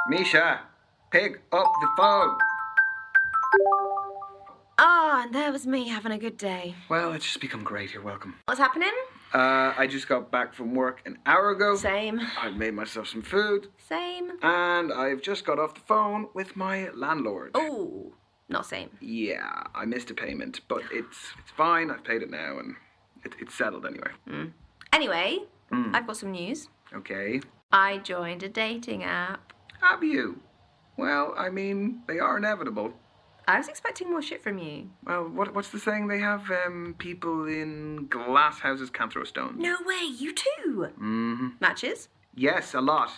Misha, pick up the phone. Ah, and there was me having a good day. Well, it's just become great. You're welcome. What's happening? I just got back from work an hour ago. Same. I've made myself some food. Same. And I've just got off the phone with my landlord. Oh, not same. Yeah, I missed a payment, but it's fine. I've paid it now, and it's settled anyway. Anyway, I've got some news. Okay. I joined a dating app. Have you? Well, I mean, they are inevitable. I was expecting more shit from you. Well, what's the saying? They have people in glass houses can't throw stones. No way, you too. Mm-hmm. Matches? Yes, a lot.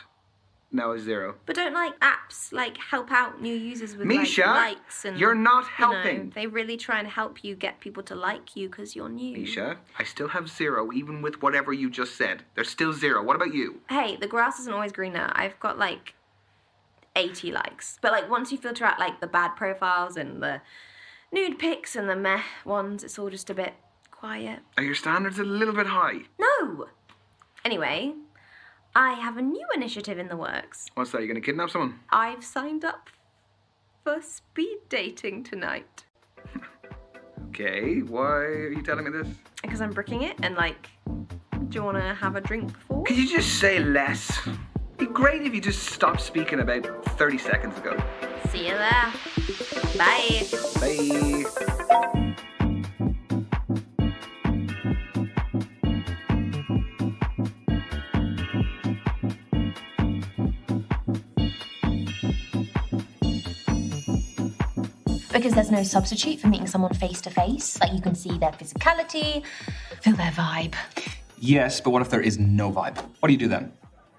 No, a zero. But don't apps help out new users with Misha, likes and you're not helping. they really try and help you get people to like you because you're new. Misha, I still have zero, even with whatever you just said. There's still zero. What about you? Hey, the grass isn't always greener. I've got 80 likes. But once you filter out the bad profiles and the nude pics and the meh ones, it's all just a bit quiet. Are your standards a little bit high? No! Anyway, I have a new initiative in the works. What's that? You gonna kidnap someone? I've signed up for speed dating tonight. Okay, why are you telling me this? Because I'm bricking it and do you want to have a drink before? Could you just say less? It'd be great if you just stopped speaking about 30 seconds ago. See you there. Bye. Bye. Because there's no substitute for meeting someone face to face. You can see their physicality, feel their vibe. Yes, but what if there is no vibe? What do you do then?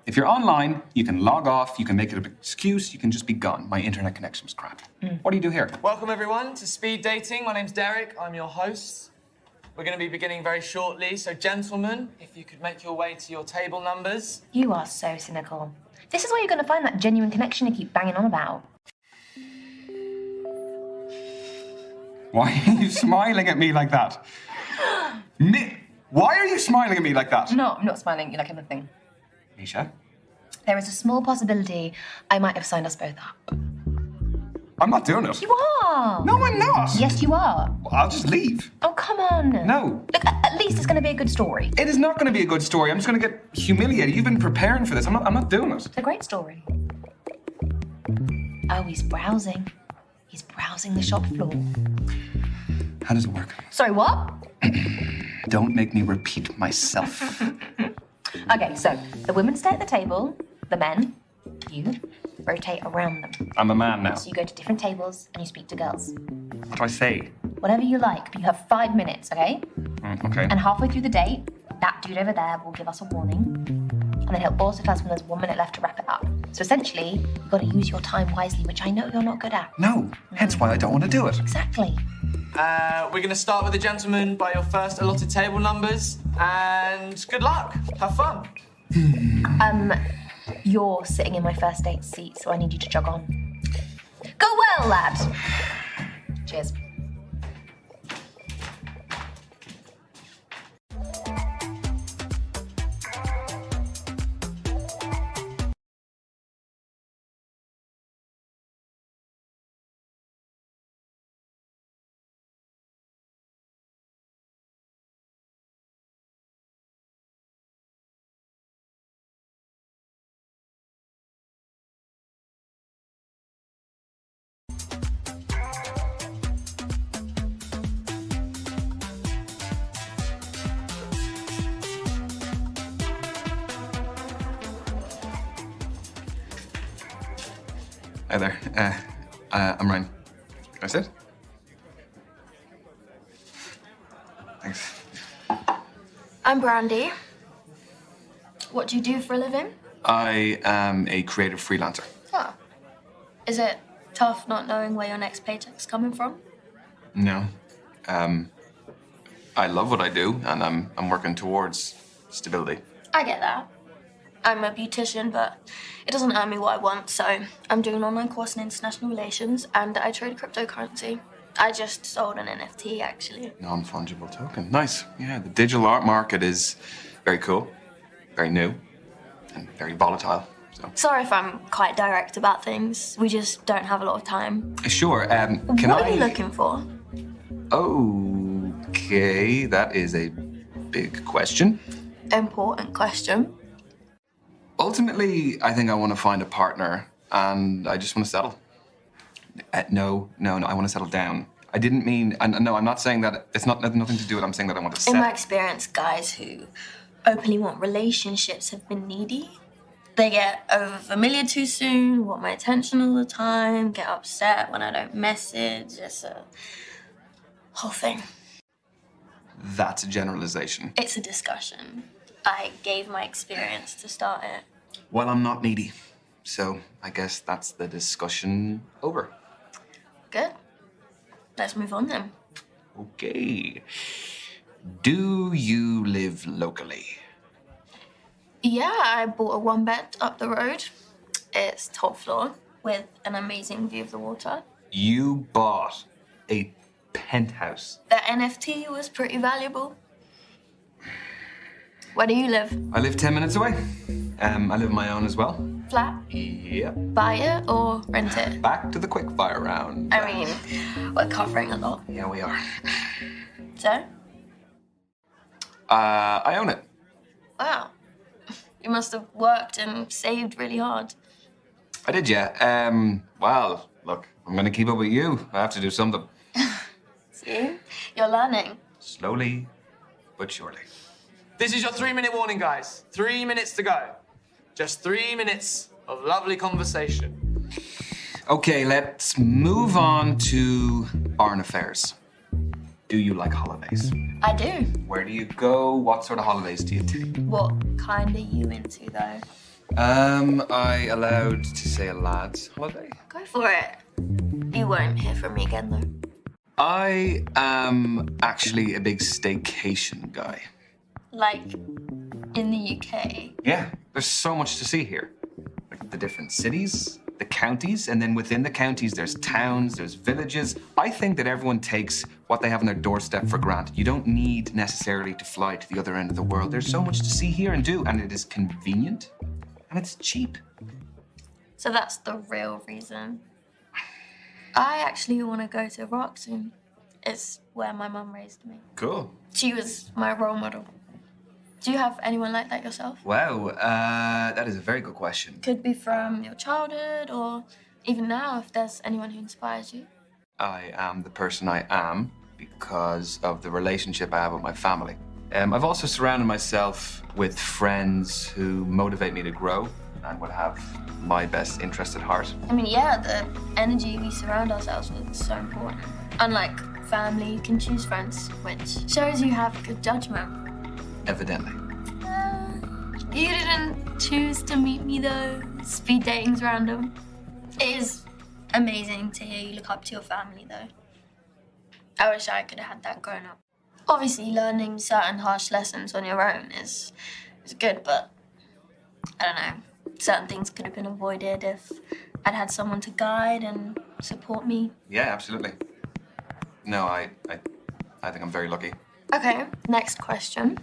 If you're online, you can log off, you can make it an excuse, you can just be gone. My internet connection was crap. What do you do here? Welcome everyone to Speed Dating. My name's Derek, I'm your host. We're going to be beginning very shortly, so gentlemen, if you could make your way to your table numbers. You are so cynical. This is where you're going to find that genuine connection you keep banging on about. Why are you smiling at me like that? Why are you smiling at me like that? No, I'm not smiling. You like anything. Misha? There is a small possibility I might have signed us both up. I'm not doing it. You are! No, I'm not! Yes, you are. I'll just leave. Oh, come on. No. Look, at least it's going to be a good story. It is not going to be a good story. I'm just going to get humiliated. You've been preparing for this. I'm not doing it. It's a great story. Oh, he's browsing. He's browsing the shop floor. How does it work? Sorry, what? Don't make me repeat myself. Okay, so the women stay at the table, the men, you, rotate around them. I'm a man now. So you go to different tables and you speak to girls. What do I say? Whatever you like, but you have 5 minutes, okay? Okay. And halfway through the date, that dude over there will give us a warning. And then he'll also tell us when there's 1 minute left to wrap it up. So essentially, you've got to use your time wisely, which I know you're not good at. No, hence why I don't want to do it. Exactly. We're going to start with the gentlemen by your first allotted table numbers. And good luck. Have fun. You're sitting in my first date seat, so I need you to jog on. Go well, lad. Cheers. Hi there. I'm Ryan. Can I sit? Thanks. I'm Brandy. What do you do for a living? I am a creative freelancer. Oh. Is it tough not knowing where your next paycheck's coming from? No. I love what I do, and I'm working towards stability. I get that. I'm a beautician, but it doesn't earn me what I want, so I'm doing an online course in international relations, and I trade cryptocurrency. I just sold an NFT, actually. Non-fungible token. Nice. Yeah, the digital art market is very cool, very new, and very volatile. So. Sorry if I'm quite direct about things. We just don't have a lot of time. Sure. Can What I? are you looking for? Okay, that is a big question. Important question. Ultimately, I think I want to find a partner, and I just want to settle. No, I want to settle down. I didn't mean. No, I'm not saying that. It's not nothing to do with. I'm saying that I want to In settle. my experience, guys who openly want relationships have been needy. They get over familiar too soon, want my attention all the time, get upset when I don't message. It's a whole thing. That's a generalization. It's a discussion. I gave my experience to start it. Well, I'm not needy, so I guess that's the discussion over. Good. Let's move on then. Okay. Do you live locally? Yeah, I bought a one bed up the road. It's top floor with an amazing view of the water. You bought a penthouse. The NFT was pretty valuable. Where do you live? I live 10 minutes away. I live on my own as well. Flat? Yep. Buy it or rent it? Back to the quickfire round. I mean, we're covering a lot. Yeah, we are. So? I own it. Wow. You must have worked and saved really hard. I did, yeah. Well, look, I'm gonna keep up with you. I have to do something. See? You're learning. Slowly, but surely. This is your 3-minute warning, guys. 3 minutes to go. Just 3 minutes of lovely conversation. Okay, let's move on to foreign affairs. Do you like holidays? I do. Where do you go? What sort of holidays do you take? What kind are you into, though? I allowed to say a lad's holiday? Go for it. You won't hear from me again, though. I am actually a big staycation guy. Like, in the UK. Yeah, there's so much to see here. Like the different cities, the counties, and then within the counties, there's towns, there's villages. I think that everyone takes what they have on their doorstep for granted. You don't need necessarily to fly to the other end of the world. There's so much to see here and do, and it is convenient, and it's cheap. So that's the real reason. I actually want to go to Iraq soon. It's where my mum raised me. Cool. She was my role model. Do you have anyone like that yourself? Wow, that is a very good question. Could be from your childhood or even now if there's anyone who inspires you. I am the person I am because of the relationship I have with my family. I've also surrounded myself with friends who motivate me to grow and would have my best interest at heart. I mean, yeah, the energy we surround ourselves with is so important. Unlike family, you can choose friends, which shows you have good judgment. Evidently. You didn't choose to meet me though. Speed dating's random. It is amazing to hear you look up to your family though. I wish I could have had that growing up. Obviously, learning certain harsh lessons on your own is good, but I don't know. Certain things could have been avoided if I'd had someone to guide and support me. Yeah, absolutely. No, I think I'm very lucky. Okay, next question.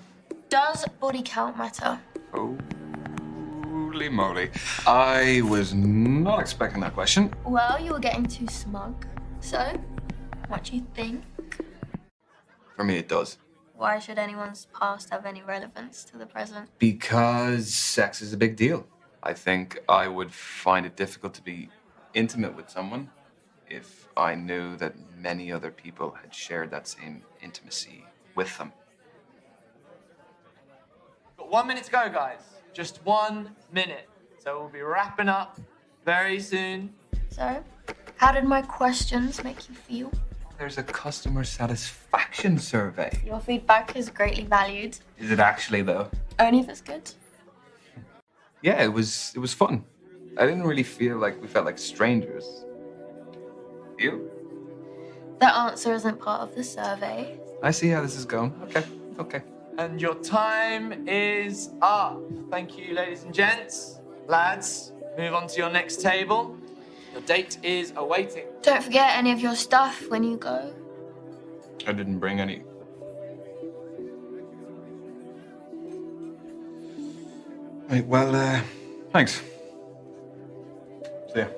Does body count matter? Holy moly. I was not expecting that question. Well, you were getting too smug. So, what do you think? For me, it does. Why should anyone's past have any relevance to the present? Because sex is a big deal. I think I would find it difficult to be intimate with someone if I knew that many other people had shared that same intimacy with them. Got 1 minute to go, guys. Just 1 minute. So we'll be wrapping up very soon. So, how did my questions make you feel? There's a customer satisfaction survey. Your feedback is greatly valued. Is it actually, though? Only if it's good. Yeah, it was fun. I didn't really feel like we felt like strangers. You? The answer isn't part of the survey. I see how this is going. Okay. And your time is up. Thank you, ladies and gents. Lads, move on to your next table. Your date is awaiting. Don't forget any of your stuff when you go. I didn't bring any. Right, well, thanks. Yeah.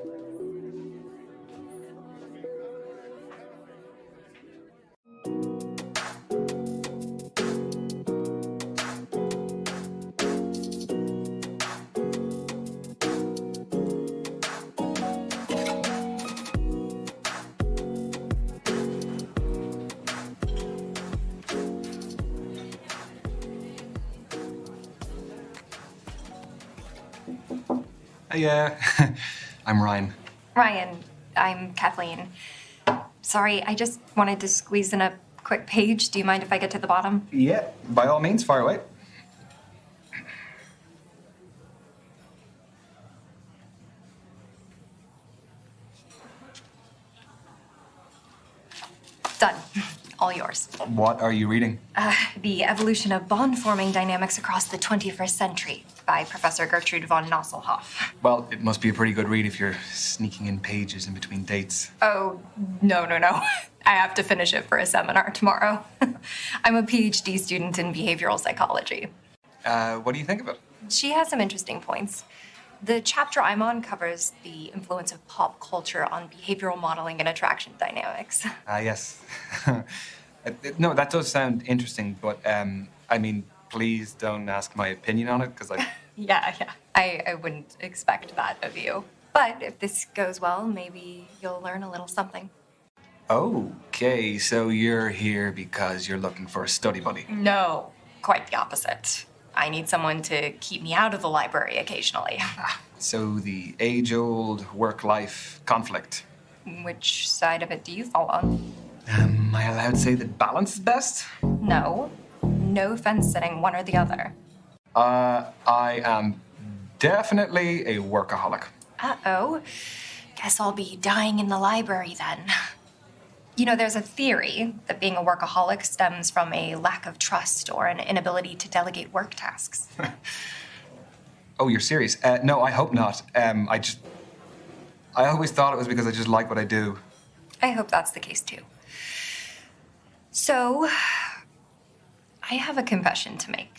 Hey, I'm Ryan. Ryan, I'm Kathleen. Sorry, I just wanted to squeeze in a quick page. Do you mind if I get to the bottom? Yeah, by all means, fire away. Done. All yours. What are you reading? The Evolution of Bond-Forming Dynamics Across the 21st Century by Professor Gertrude von Nosselhoff. Well, it must be a pretty good read if you're sneaking in pages in between dates. Oh, no. I have to finish it for a seminar tomorrow. I'm a PhD student in behavioral psychology. What do you think of it? She has some interesting points. The chapter I'm on covers the influence of pop culture on behavioral modeling and attraction dynamics. Yes. No, that does sound interesting, but I mean, please don't ask my opinion on it, because Yeah. I wouldn't expect that of you. But if this goes well, maybe you'll learn a little something. Okay, so you're here because you're looking for a study buddy. No, quite the opposite. I need someone to keep me out of the library occasionally. So the age-old work-life conflict. Which side of it do you fall on? Am I allowed to say that balance is best? No. No fence sitting, one or the other. I am definitely a workaholic. Uh-oh. Guess I'll be dying in the library then. You know, there's a theory that being a workaholic stems from a lack of trust or an inability to delegate work tasks. Oh, you're serious? No, I hope not. I always thought it was because I just like what I do. I hope that's the case too. So, I have a confession to make.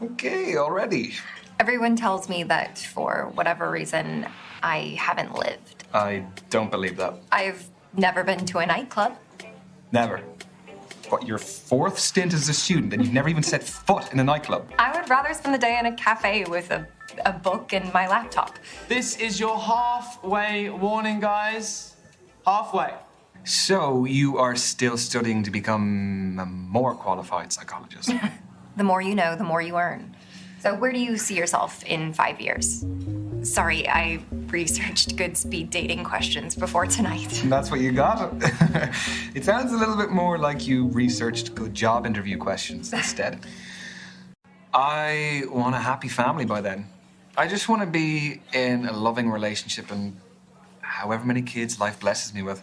Okay, already. Everyone tells me that for whatever reason, I haven't lived. I don't believe that. I've never been to a nightclub. Never. What, your fourth stint as a student and you've never even set foot in a nightclub? I would rather spend the day in a cafe with a book and my laptop. This is your halfway warning, guys. Halfway. So you are still studying to become a more qualified psychologist? The more you know, the more you earn. So where do you see yourself in 5 years? Sorry, I researched good speed dating questions before tonight. That's what you got? It sounds a little bit more like you researched good job interview questions instead. I want a happy family by then. I just want to be in a loving relationship and however many kids life blesses me with.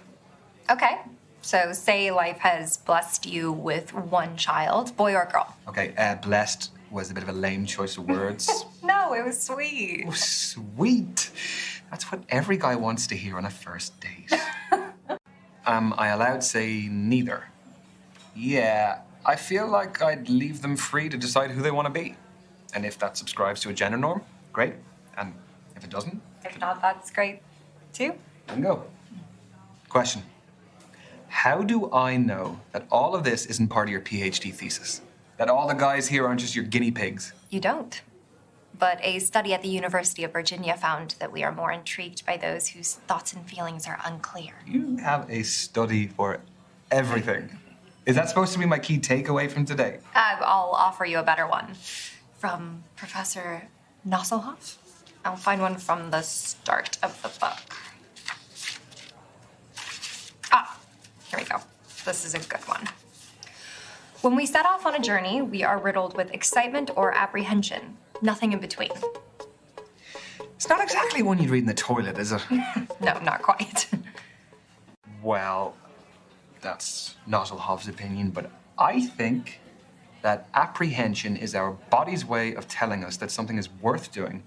Okay, so say life has blessed you with one child, boy or girl. Okay, blessed was a bit of a lame choice of words. No, it was sweet. Oh, sweet. That's what every guy wants to hear on a first date. Am I allowed to say neither? Yeah, I feel like I'd leave them free to decide who they want to be. And if that subscribes to a gender norm, great. And if it doesn't, If not, that's great too. then go. Question. How do I know that all of this isn't part of your PhD thesis? That all the guys here aren't just your guinea pigs? You don't. But a study at the University of Virginia found that we are more intrigued by those whose thoughts and feelings are unclear. You have a study for everything. Is that supposed to be my key takeaway from today? I'll offer you a better one. From Professor Nosselhoff? I'll find one from the start of the book. Here we go. This is a good one. When we set off on a journey, we are riddled with excitement or apprehension. Nothing in between. It's not exactly one you'd read in the toilet, is it? No, not quite. Well, that's Nosselhoff's opinion, but I think that apprehension is our body's way of telling us that something is worth doing,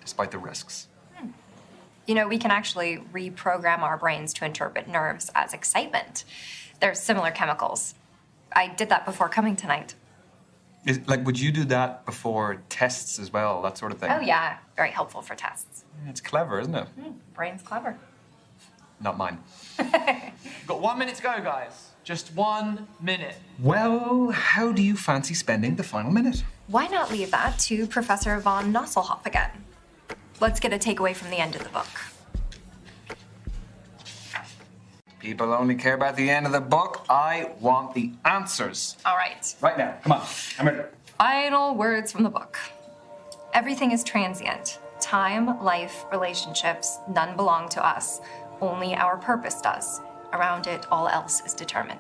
despite the risks. You know, we can actually reprogram our brains to interpret nerves as excitement. They're similar chemicals. I did that before coming tonight. Would you do that before tests as well, that sort of thing? Oh, yeah. Very helpful for tests. It's clever, isn't it? Brain's clever. Not mine. We've got 1 minute to go, guys. Just 1 minute. Well, how do you fancy spending the final minute? Why not leave that to Professor von Nosselhoff again? Let's get a takeaway from the end of the book. People only care about the end of the book. I want the answers. All right. Right now. Come on. I'm ready. Final words from the book. Everything is transient. Time, life, relationships, none belong to us. Only our purpose does. Around it, all else is determined.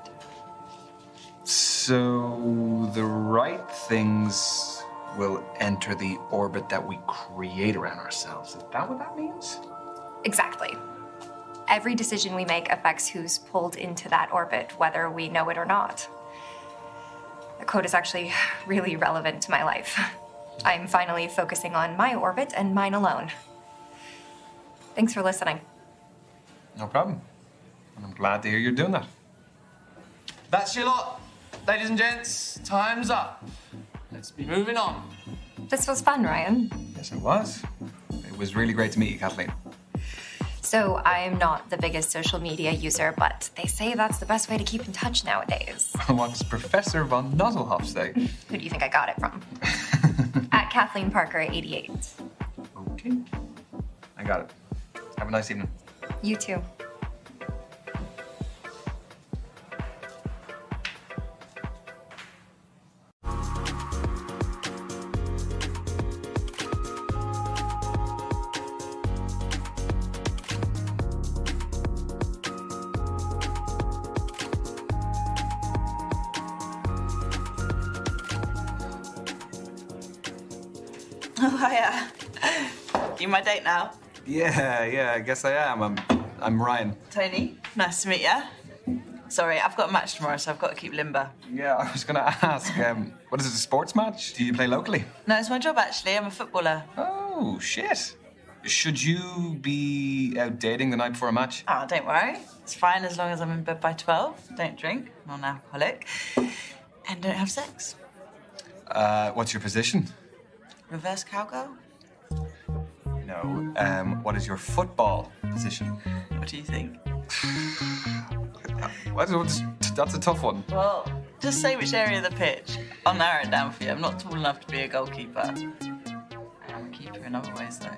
So the right things will enter the orbit that we create around ourselves. Is that what that means? Exactly. Every decision we make affects who's pulled into that orbit, whether we know it or not. The quote is actually really relevant to my life. I'm finally focusing on my orbit and mine alone. Thanks for listening. No problem. And I'm glad to hear you're doing that. That's your lot. Ladies and gents, time's up. Let's be moving on. This was fun, Ryan. Yes, it was. It was really great to meet you, Kathleen. So I'm not the biggest social media user, but they say that's the best way to keep in touch nowadays. What does Professor von Nosselhoff say? Who do you think I got it from? At Kathleen Parker 88. Okay. I got it. Have a nice evening. You too. Oh, hiya. You my date now? Yeah, I guess I am. I'm Ryan. Tony, nice to meet ya. Sorry, I've got a match tomorrow, so I've got to keep limber. Yeah, I was gonna ask, what is it, a sports match? Do you play locally? No, it's my job, actually. I'm a footballer. Oh, shit. Should you be out dating the night before a match? Oh, don't worry. It's fine as long as I'm in bed by 12. Don't drink, non-alcoholic, and don't have sex. What's your position? Reverse cowgirl? No. What is your football position? What do you think? That's a tough one. Well, just say which area of the pitch. I'll narrow it down for you. I'm not tall enough to be a goalkeeper. I am a keeper in other ways, though.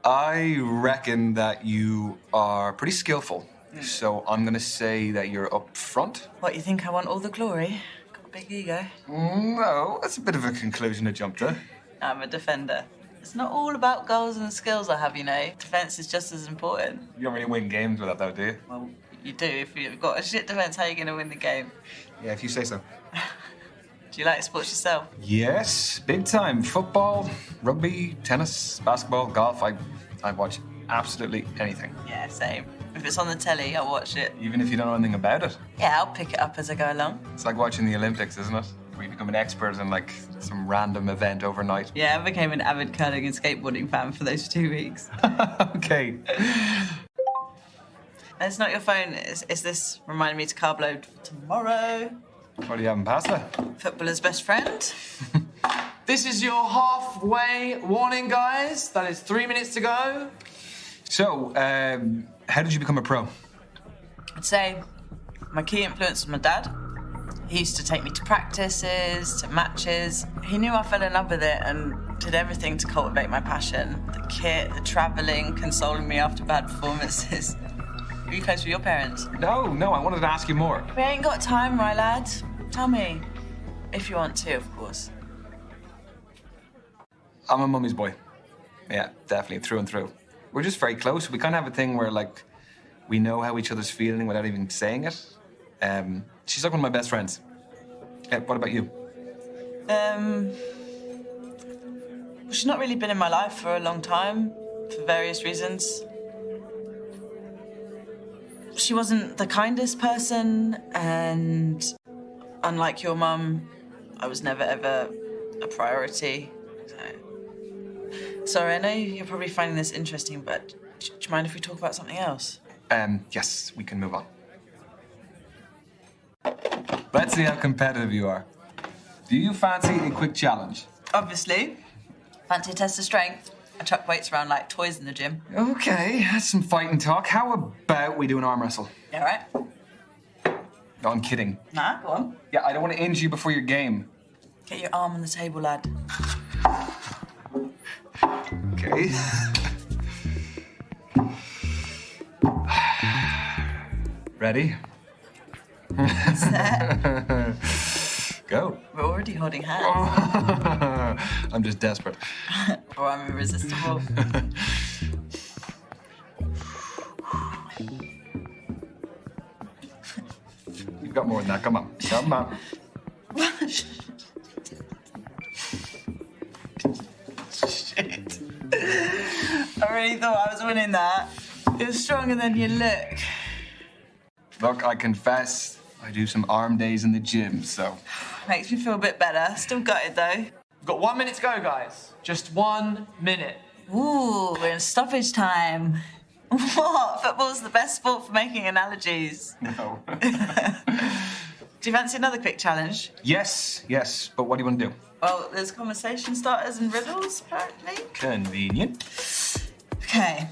I reckon that you are pretty skillful. So I'm gonna say that you're up front. What, you think I want all the glory? Got a big ego. No, that's a bit of a conclusion to jump to. I'm a defender. It's not all about goals and skills I have, you know. Defence is just as important. You don't really win games with that, though, do you? Well, you do. If you've got a shit defence, how are you going to win the game? Yeah, if you say so. Do you like sports yourself? Yes, big time. Football, rugby, tennis, basketball, golf. I watch absolutely anything. Yeah, same. If it's on the telly, I'll watch it. Even if you don't know anything about it. Yeah, I'll pick it up as I go along. It's like watching the Olympics, isn't it? Where you become an expert in like some random event overnight. Yeah, I became an avid curling and skateboarding fan for those 2 weeks. Okay. It's not your phone. Is this reminding me to carb load for tomorrow? What do you have in pasta? Footballer's best friend. This is your halfway warning, guys. That is 3 minutes to go. So, how did you become a pro? I'd say my key influence was my dad. He used to take me to practices, to matches. He knew I fell in love with it and did everything to cultivate my passion. The kit, the travelling, consoling me after bad performances. Were you close with your parents? No, I wanted to ask you more. We ain't got time, my lad. Tell me. If you want to, of course. I'm a mummy's boy. Yeah, definitely, through and through. We're just very close. We kind of have a thing where, like, we know how each other's feeling without even saying it. She's like one of my best friends. What about you? Well, she's not really been in my life for a long time, for various reasons. She wasn't the kindest person, and unlike your mum, I was never ever a priority. Sorry, I know you're probably finding this interesting, but do you mind if we talk about something else? Yes, we can move on. Let's see how competitive you are. Do you fancy a quick challenge? Obviously. Fancy a test of strength. I chuck weights around like toys in the gym. Okay, that's some fighting talk. How about we do an arm wrestle? You all right? No, I'm kidding. Nah, go on. Yeah, I don't want to injure you before your game. Get your arm on the table, lad. Okay. Ready? Set. Go. We're already holding hands. I'm just desperate. Or I'm irresistible. You've got more than that. Come on. Come on. Shit. I really thought I was winning that. You're stronger than you look. Look, I confess, I do some arm days in the gym, so... Makes me feel a bit better. Still gutted though. We've got 1 minute to go, guys. Just 1 minute. Ooh, we're in stoppage time. What? Football's the best sport for making analogies. No. Do you fancy another quick challenge? Yes, but what do you want to do? Well, there's conversation starters and riddles, apparently. Convenient. Okay.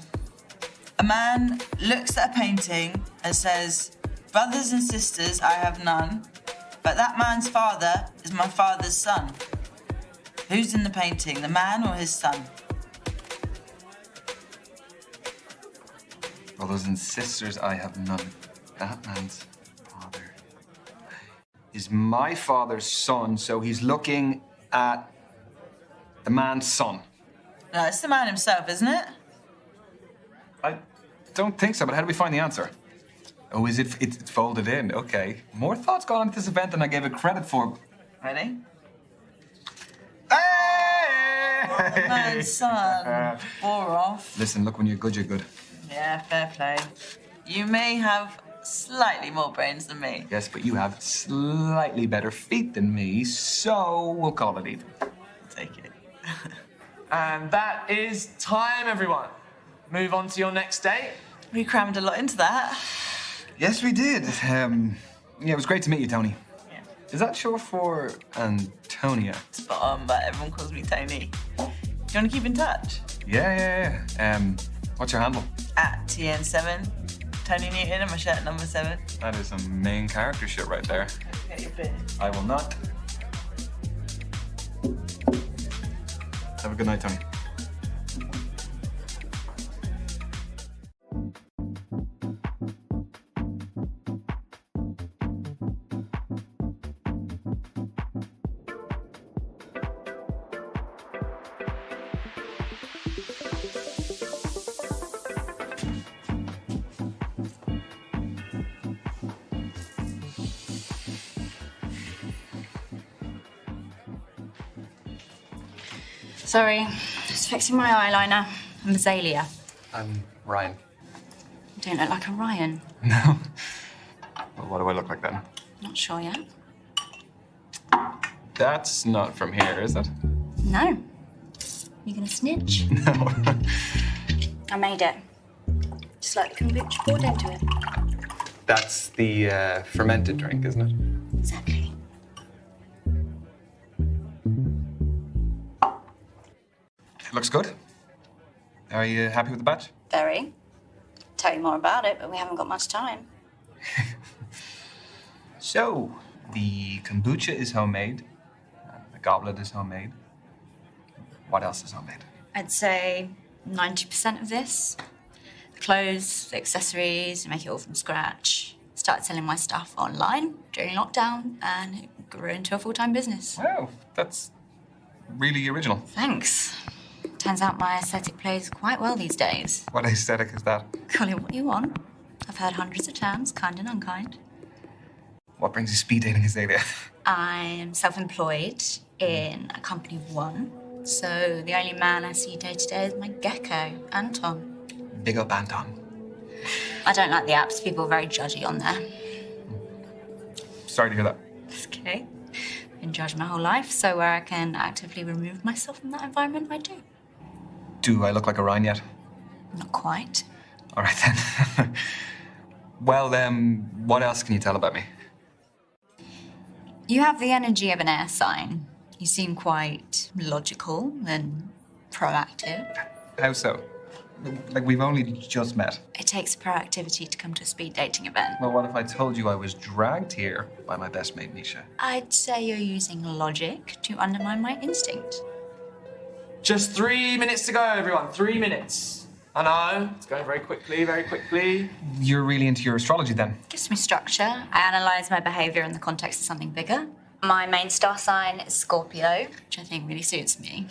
A man looks at a painting and says, "Brothers and sisters, I have none, but that man's father is my father's son." Who's in the painting, the man or his son? Brothers and sisters, I have none. That man's father is my father's son, so he's looking at the man's son. No, it's the man himself, isn't it? I don't think so, but how do we find the answer? Oh, is it? It's folded in. Okay. More thought's gone into this event than I gave it credit for. Ready? Hey! The man's son. Bore off. Listen, look, when you're good, you're good. Yeah, fair play. You may have slightly more brains than me. Yes, but you have slightly better feet than me, so we'll call it even. Take it. And that is time, everyone. Move on to your next date. We crammed a lot into that. Yes, we did. Yeah, it was great to meet you, Tony. Yeah. Is that short for Antonia? Spot on, but everyone calls me Tony. Do you want to keep in touch? Yeah. What's your handle? At TN7. Tony Newton and my shirt number 7. That is some main character shit right there. Get your beer. I will not. Have a good night, Tony. Sorry, just fixing my eyeliner. I'm Azalea. I'm Ryan. You don't look like a Ryan. No? Well, what do I look like then? Not sure yet. That's not from here, is it? No. You gonna snitch? No. I made it. Just like the kombucha poured into it. That's the fermented drink, isn't it? Exactly. It looks good. Are you happy with the batch? Very. Tell you more about it, but we haven't got much time. So, the kombucha is homemade. The goblet is homemade. What else is homemade? I'd say 90% of this. The clothes, the accessories, I make it all from scratch. Started selling my stuff online during lockdown and it grew into a full-time business. Wow, that's really original. Thanks. Turns out my aesthetic plays quite well these days. What aesthetic is that? Call it what you want. I've heard hundreds of terms, kind and unkind. What brings you speed dating, Azalea? I am self-employed in a company of one. So the only man I see day to day is my gecko, Anton. Big up, Anton. I don't like the apps. People are very judgy on there. Sorry to hear that. It's okay. Been judged my whole life, so where I can actively remove myself from that environment, I do. Do I look like a Ryan yet? Not quite. All right, then. Well, what else can you tell about me? You have the energy of an air sign. You seem quite logical and proactive. How so? Like, we've only just met. It takes proactivity to come to a speed dating event. Well, what if I told you I was dragged here by my best mate, Misha? I'd say you're using logic to undermine my instinct. Just 3 minutes to go, everyone. 3 minutes. I know, it's going very quickly, very quickly. You're really into your astrology then? Gives me structure. I analyse my behaviour in the context of something bigger. My main star sign is Scorpio, which I think really suits me.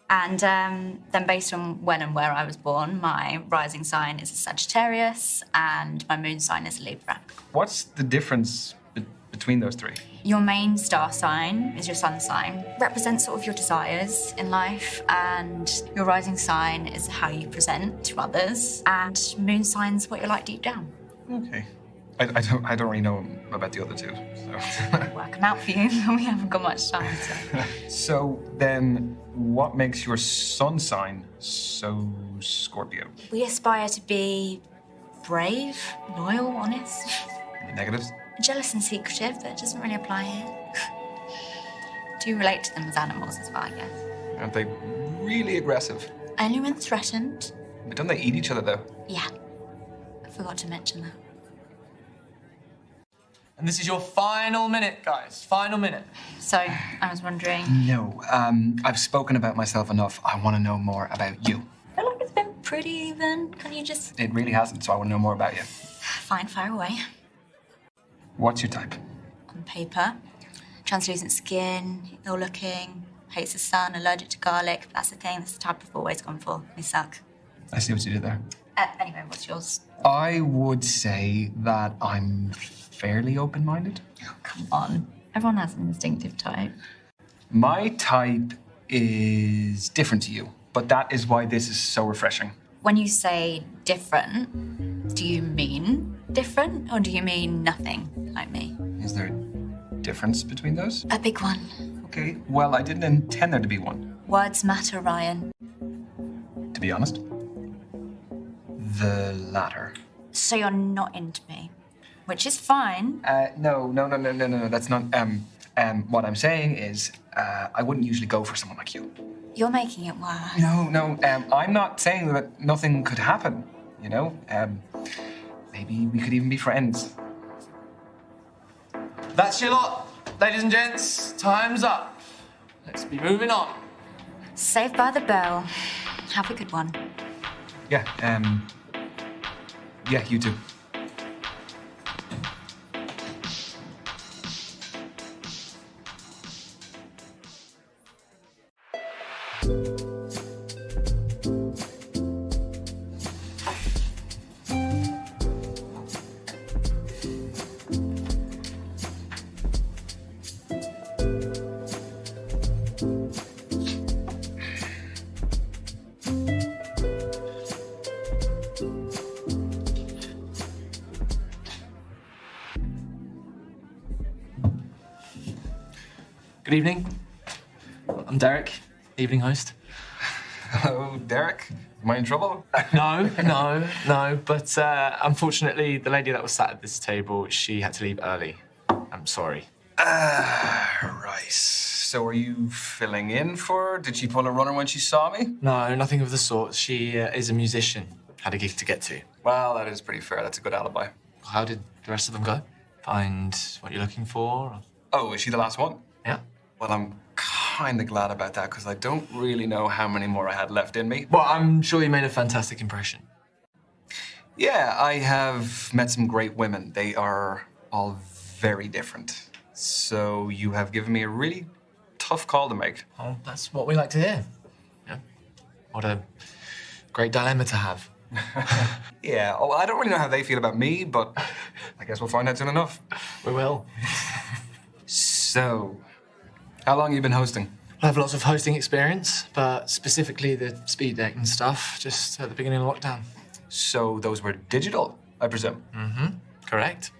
And then based on when and where I was born, my rising sign is a Sagittarius and my moon sign is a Libra. What's the difference between those three? Your main star sign is your sun sign, represents sort of your desires in life, and your rising sign is how you present to others, and moon sign's what you're like deep down. Okay. I don't really know about the other two, so. Working out for you, we haven't got much time. So then, what makes your sun sign so Scorpio? We aspire to be brave, loyal, honest, Any negatives? jealous and secretive, but it doesn't really apply here. Do relate to them as animals as well, I guess. Aren't they really aggressive? Only when threatened. But don't they eat each other though? Yeah, I forgot to mention that. And this is your final minute, guys. Final minute. So, I was wondering... No, I've spoken about myself enough. I want to know more about you. I feel like it's been pretty even. Can you just... It really hasn't, so I want to know more about you. Fine, fire away. What's your type? On paper, translucent skin, ill-looking, hates the sun, allergic to garlic. That's the thing. That's the type I've always gone for. They suck. I see what you did there. Anyway, what's yours? I would say that I'm fairly open-minded. Oh, come on. Everyone has an instinctive type. My type is different to you, but that is why this is so refreshing. When you say different, do you mean different or do you mean nothing like me? Is there a difference between those? A big one. Okay, well, I didn't intend there to be one. Words matter, Ryan. To be honest, the latter. So you're not into me, which is fine. No, that's not, what I'm saying is, I wouldn't usually go for someone like you. You're making it worse. No, I'm not saying that nothing could happen, you know? Maybe we could even be friends. That's your lot, ladies and gents. Time's up. Let's be moving on. Saved by the bell. Have a good one. Yeah, yeah, you too. Good evening. I'm Derek, evening host. Hello, Derek. Am I in trouble? No. But unfortunately, the lady that was sat at this table, she had to leave early. I'm sorry. Right. So are you filling in for her? Did she pull a runner when she saw me? No, nothing of the sort. She is a musician. Had a gig to get to. Well, that is pretty fair. That's a good alibi. How did the rest of them go? Find what you're looking for? Oh, is she the last one? Yeah. Well, I'm kind of glad about that because I don't really know how many more I had left in me. Well, I'm sure you made a fantastic impression. Yeah, I have met some great women. They are all very different. So you have given me a really tough call to make. Oh, that's what we like to hear. Yeah. What a great dilemma to have. Yeah, well, I don't really know how they feel about me, but I guess we'll find out soon enough. We will. So, how long have you been hosting? I have lots of hosting experience, but specifically the speed dating stuff, just at the beginning of lockdown. So those were digital, I presume? Mm-hmm, correct.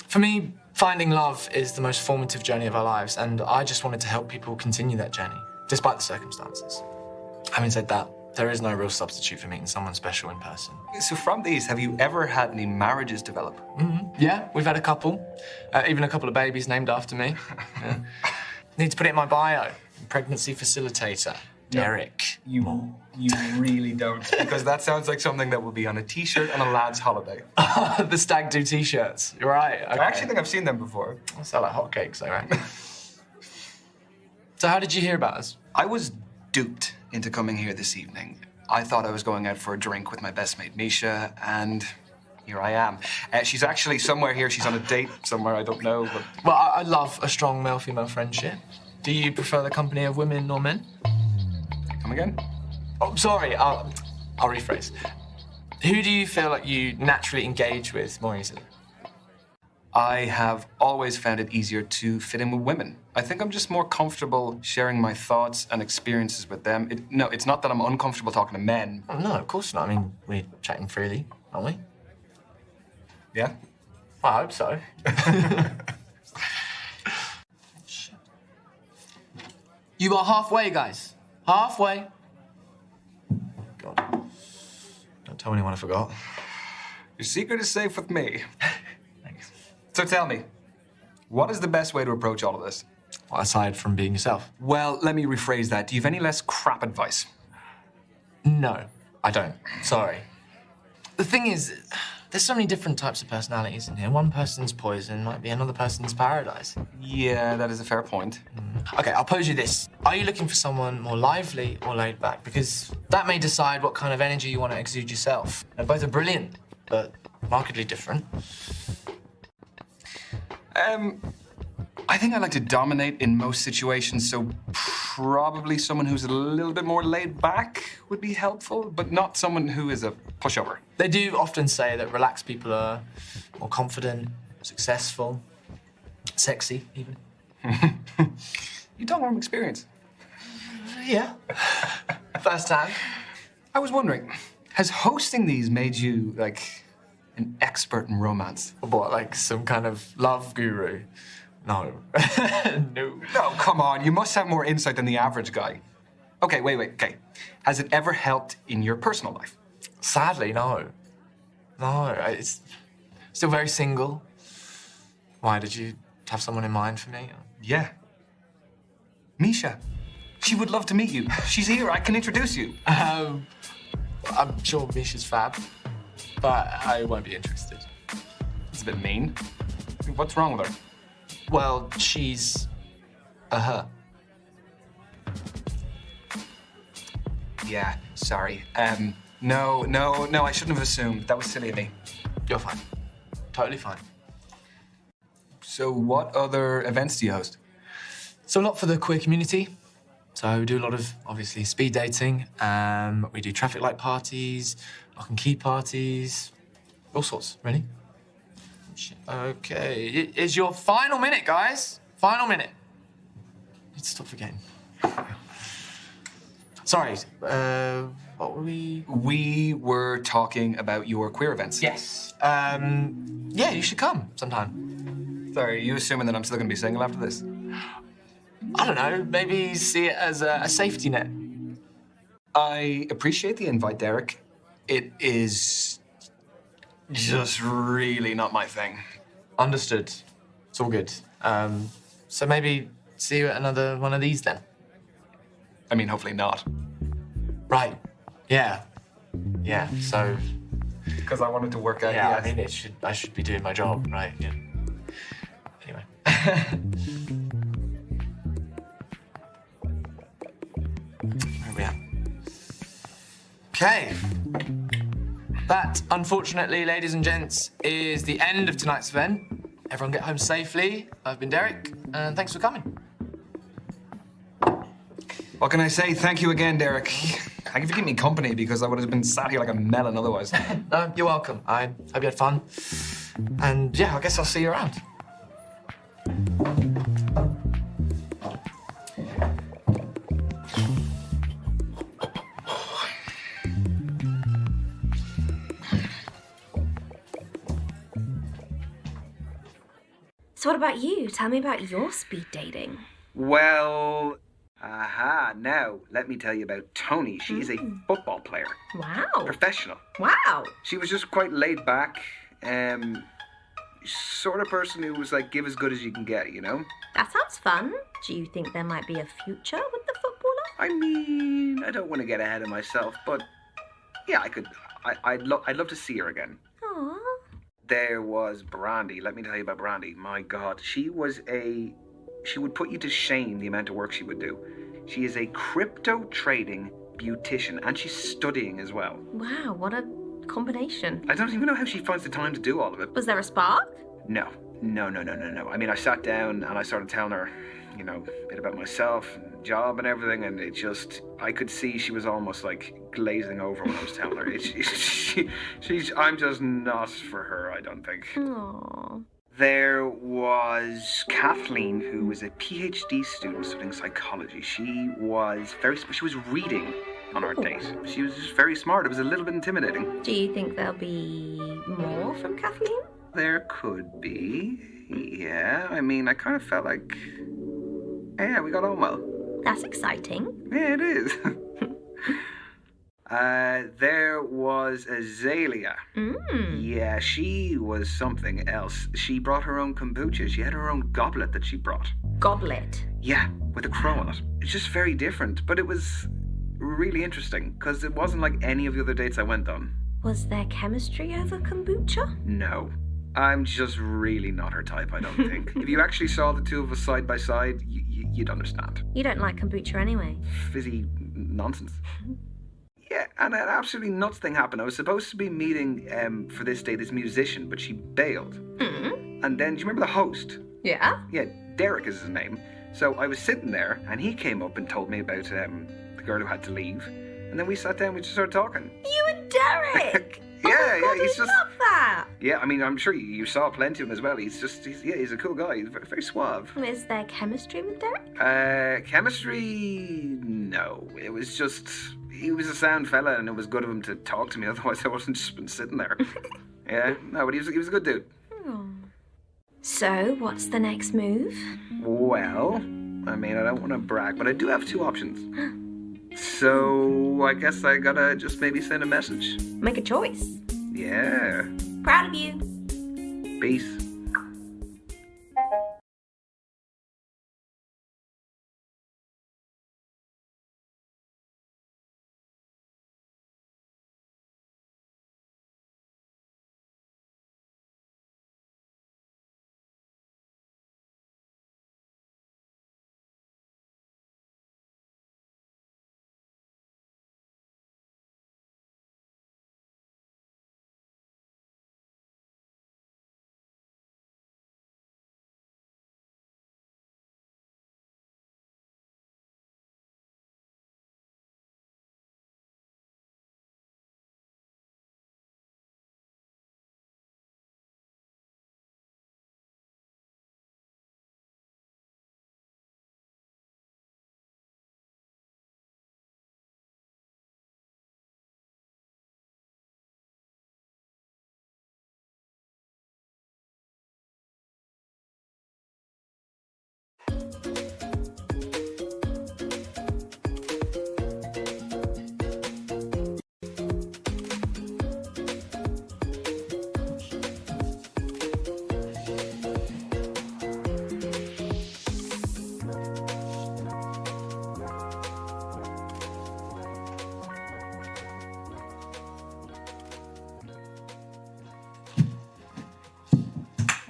For me, finding love is the most formative journey of our lives, and I just wanted to help people continue that journey, despite the circumstances. Having said that, There is no real substitute for meeting someone special in person. So from these, have you ever had any marriages develop? Yeah, we've had a couple. Even a couple of babies named after me. Yeah. Need to put it in my bio. Pregnancy facilitator. Derek. You really don't. Because that sounds like something that will be on a t-shirt on a lad's holiday. The stag do t-shirts. You're right. Okay. I actually think I've seen them before. They sell like hotcakes, though, right? So how did you hear about us? I was duped into coming here this evening. I thought I was going out for a drink with my best mate, Misha, and here I am. She's actually somewhere here. She's on a date somewhere, I don't know. But... Well, I love a strong male-female friendship. Do you prefer the company of women or men? Come again? Oh, sorry. I'll rephrase. Who do you feel like you naturally engage with more easily? I have always found it easier to fit in with women. I think I'm just more comfortable sharing my thoughts and experiences with them. It's not that I'm uncomfortable talking to men. Oh, no, of course not. I mean, we're chatting freely, aren't we? Yeah? I hope so. You are halfway, guys. Halfway. God. Don't tell anyone I forgot. Your secret is safe with me. Thanks. So tell me, what is the best way to approach all of this? Well, aside from being yourself. Well, let me rephrase that. Do you have any less crap advice? No, I don't. Sorry. The thing is, there's so many different types of personalities in here. One person's poison might be another person's paradise. Yeah, that is a fair point. Okay, I'll pose you this. Are you looking for someone more lively or laid back? Because that may decide what kind of energy you want to exude yourself. And both are brilliant, but markedly different. I think I like to dominate in most situations, so probably someone who's a little bit more laid back would be helpful, but not someone who is a pushover. They do often say that relaxed people are more confident, successful, sexy, even. You talk from experience. Yeah. First time. I was wondering, has hosting these made you, like, an expert in romance? What, like some kind of love guru? No. No. No, come on. You must have more insight than the average guy. Okay, wait. Okay. Has it ever helped in your personal life? Sadly, no. No, it's still very single. Why, did you have someone in mind for me? Yeah. Misha. She would love to meet you. She's here. I can introduce you. I'm sure Misha's fab, but I won't be interested. It's a bit mean. What's wrong with her? Well, she's a her. Yeah, sorry. No, I shouldn't have assumed. That was silly of me. You're fine. Totally fine. So what other events do you host? So a lot for the queer community. So we do a lot of, obviously, speed dating. We do traffic light parties, lock and key parties, all sorts, really. Okay, it is your final minute, guys. Final minute. Need to stop forgetting. Sorry, what were we? We were talking about your queer events. Yes. Yeah, you should come sometime. Sorry, are you assuming that I'm still going to be single after this? I don't know, maybe see it as a safety net. I appreciate the invite, Derek. It is just really not my thing. Understood. It's all good. So maybe see you at another one of these then. I mean, hopefully not. Right. Yeah. Yeah. So. Because I wanted to work out. Yeah. Yes. I mean, I should be doing my job, right? Yeah. Anyway. Where are we at? Okay. That, unfortunately, ladies and gents, is the end of tonight's event. Everyone get home safely. I've been Derek, and thanks for coming. What can I say? Thank you again, Derek. Thank you for keeping me company, because I would have been sat here like a melon otherwise. No, you're welcome. I hope you had fun. And yeah, I guess I'll see you around. So what about you? Tell me about your speed dating. Well, Aha, now let me tell you about Tony. She is a football player. Wow. Professional. Wow. She was just quite laid back. Sort of person who was like, give as good as you can get, you know? That sounds fun. Do you think there might be a future with the footballer? I mean, I don't want to get ahead of myself, but yeah, I'd love to see her again. Aww. There was Brandy. Let me tell you about Brandy. My God, she would put you to shame the amount of work she would do. She is a crypto trading beautician, and she's studying as well. Wow, what a combination. I don't even know how she finds the time to do all of it. Was there a spark? No. I mean, I sat down and I started telling her, you know, a bit about myself and job and everything, and it just, I could see she was almost like glazing over when I was telling her. I'm just not for her, I don't think. Aww. There was Kathleen, who was a PhD student studying psychology. She was reading on our date. She was just very smart. It was a little bit intimidating. Do you think there'll be more from Kathleen? There could be. Yeah, I mean, I kind of felt like, yeah, we got on well. That's exciting. Yeah, it is. There was Azalea. Yeah, she was something else. She brought her own kombucha. She had her own goblet that she brought. Goblet? Yeah, with a crow on it. It's just very different, but it was really interesting because it wasn't like any of the other dates I went on. Was there chemistry over kombucha? No. I'm just really not her type, I don't think. If you actually saw the two of us side by side, you'd understand. You don't like kombucha anyway. Fizzy nonsense. Yeah, and an absolutely nuts thing happened. I was supposed to be meeting for this day this musician, but she bailed. And then, do you remember the host? Yeah? Yeah, Derek is his name. So I was sitting there, and he came up and told me about the girl who had to leave. And then we sat down, we just started talking. You and Derek! Yeah, God, he's just. Love that. Yeah, I mean, I'm sure you saw plenty of him as well. He's a cool guy. He's very suave. Is there chemistry with Derek? Chemistry? No. It was just, he was a sound fella, and it was good of him to talk to me. Otherwise, I wasn't just been sitting there. Yeah, no, but he was a good dude. Oh. So, what's the next move? Well, I mean, I don't want to brag, but I do have two options. So, I guess I gotta just maybe send a message. Make a choice. Yeah. Proud of you. Peace.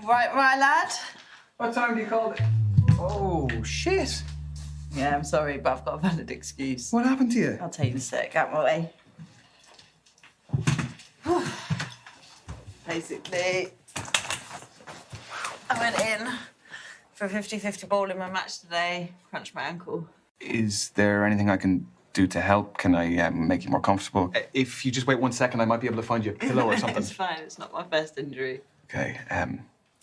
Right, lad? What time do you call it? Oh, shit. Yeah, I'm sorry, but I've got a valid excuse. What happened to you? I'll tell you in a sec, out my way. Basically, I went in for a 50-50 ball in my match today, crunched my ankle. Is there anything I can do to help? Can I make you more comfortable? If you just wait 1 second, I might be able to find you a pillow or something. It's fine, it's not my first injury. Okay,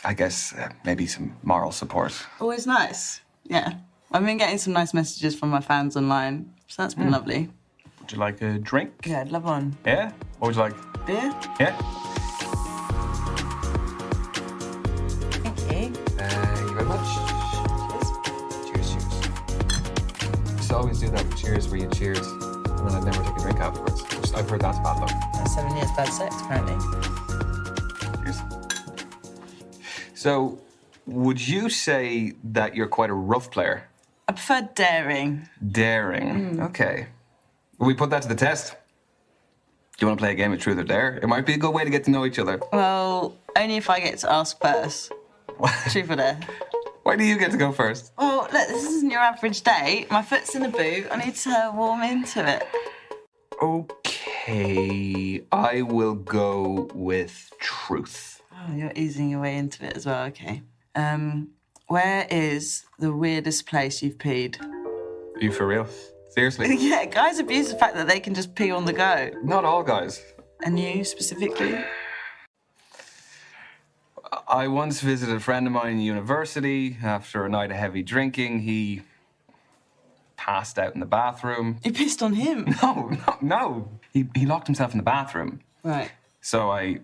I guess maybe some moral support. Always nice, yeah. I've been getting some nice messages from my fans online, so that's been lovely. Would you like a drink? Yeah, I'd love one. Yeah? What would you like? Beer? Yeah? Thank you. Thank you very much. Cheers. Cheers, cheers. that for cheers where you cheered and then I'd never take a drink afterwards. I've heard that's bad luck. That's 7 years bad sex, apparently. Cheers. So, would you say that you're quite a rough player? I prefer daring. Daring. Okay. Will we put that to the test? Do you want to play a game of truth or dare? It might be a good way to get to know each other. Well, only if I get to ask first. Truth or dare? Why do you get to go first? Well, look, this isn't your average date. My foot's in the boot. I need to warm into it. Okay, I will go with truth. Oh, you're easing your way into it as well, okay. Where is the weirdest place you've peed? Are you for real? Seriously? Yeah, guys abuse the fact that they can just pee on the go. Not all guys. And you, specifically? I once visited a friend of mine in university. After a night of heavy drinking, he passed out in the bathroom. You pissed on him? No. He locked himself in the bathroom. Right. So I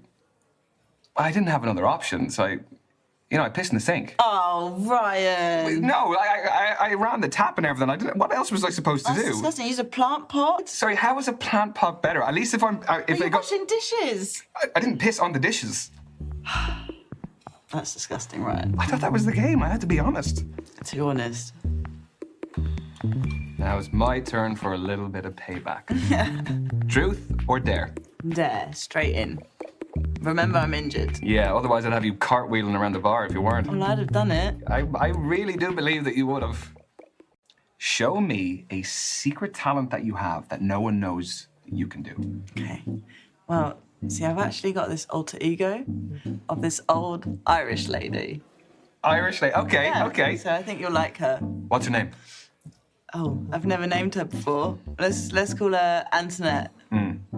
didn't have another option, so I pissed in the sink. Oh, Ryan. No, I ran the tap and everything. What else was I supposed to That's do? disgusting. Use a plant pot? Sorry, how is a plant pot better? At least if You're washing dishes. I didn't piss on the dishes. That's disgusting, Ryan. I thought that was the game. I had to be honest. Too honest. Now it's my turn for a little bit of payback. Truth or dare? Dare, straight in. Remember, I'm injured. Yeah, otherwise I'd have you cartwheeling around the bar if you weren't. Well, I'd have done it. I really do believe that you would have. Show me a secret talent that you have that no one knows you can do. Okay. Well, see, I've actually got this alter ego of this old Irish lady. Irish lady? Okay, Yeah, okay. So I think you'll like her. What's her name? Oh, I've never named her before. Let's call her Antoinette.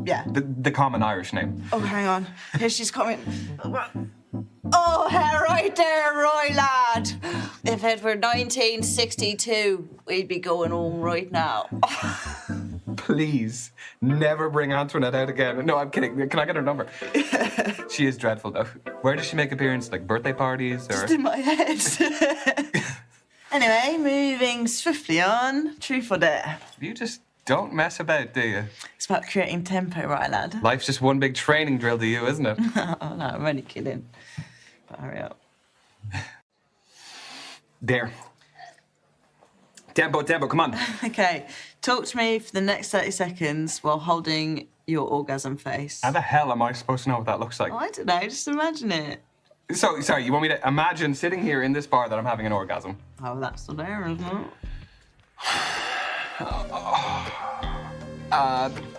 Yeah. The common Irish name. Oh, hang on. Here she's coming. Oh, right there, Roy lad. If it were 1962, we'd be going home right now. Please, never bring Antoinette out again. No, I'm kidding. Can I get her number? She is dreadful, though. Where does she make appearances? Like birthday parties or? Just in my head. Anyway, moving swiftly on. Truth or dare? You just don't mess about, do you? It's about creating tempo, right, lad? Life's just one big training drill to you, isn't it? Oh, no, I'm only kidding. But hurry up. Dare. Tempo, come on. Okay, talk to me for the next 30 seconds while holding your orgasm face. How the hell am I supposed to know what that looks like? Oh, I don't know, just imagine it. So, sorry, you want me to imagine sitting here in this bar that I'm having an orgasm? Oh, that's the dare, isn't it?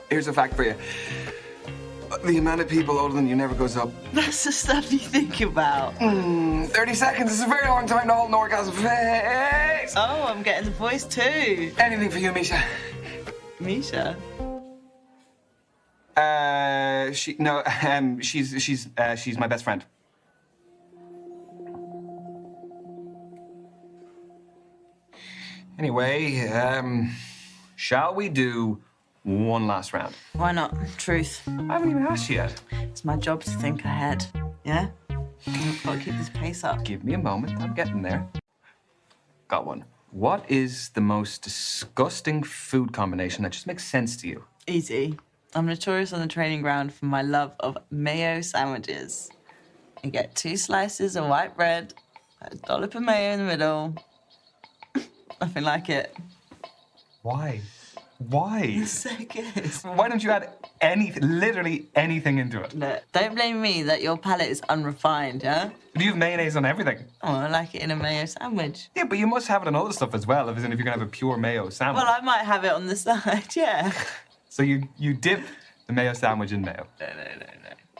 Here's a fact for you. The amount of people older than you never goes up. That's the stuff you think about. 30 seconds is a very long time to hold an orgasm face. Oh, I'm getting the voice too. Anything for you, Misha. Misha? She's my best friend. Anyway, shall we do one last round? Why not? Truth. I haven't even asked you yet. It's my job to think ahead. Yeah? I've got to keep this pace up. Give me a moment, I'm getting there. Got one. What is the most disgusting food combination that just makes sense to you? Easy. I'm notorious on the training ground for my love of mayo sandwiches. You get 2 slices of white bread, a dollop of mayo in the middle. Nothing like it. Why? Why? It's so good. Why don't you add literally anything into it? Look, don't blame me that your palate is unrefined, yeah? You have mayonnaise on everything. Oh, I like it in a mayo sandwich. Yeah, but you must have it on other stuff as well, as in if you're going to have a pure mayo sandwich. Well, I might have it on the side, yeah. So you dip the mayo sandwich in mayo? No.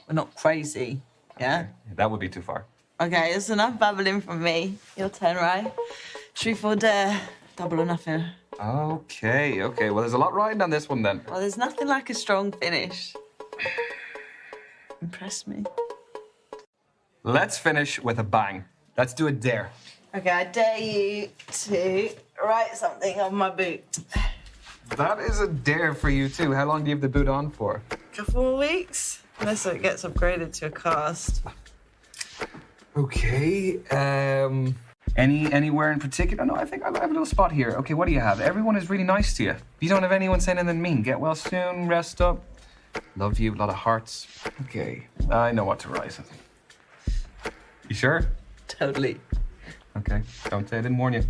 We're not crazy, yeah? That would be too far. Okay, it's enough babbling from me. Your turn, right? Truth or dare? Double or nothing. Okay. Well, there's a lot riding on this one then. Well, there's nothing like a strong finish. Impress me. Let's finish with a bang. Let's do a dare. Okay, I dare you to write something on my boot. That is a dare for you too. How long do you have the boot on for? Couple more weeks, unless it gets upgraded to a cast. Okay. Anywhere in particular? No, I think I have a little spot here. Okay, what do you have? Everyone is really nice to you. You don't have anyone saying anything mean. Get well soon, rest up. Love you, a lot of hearts. Okay, I know what to write. You sure? Totally. Okay, don't say I didn't warn you.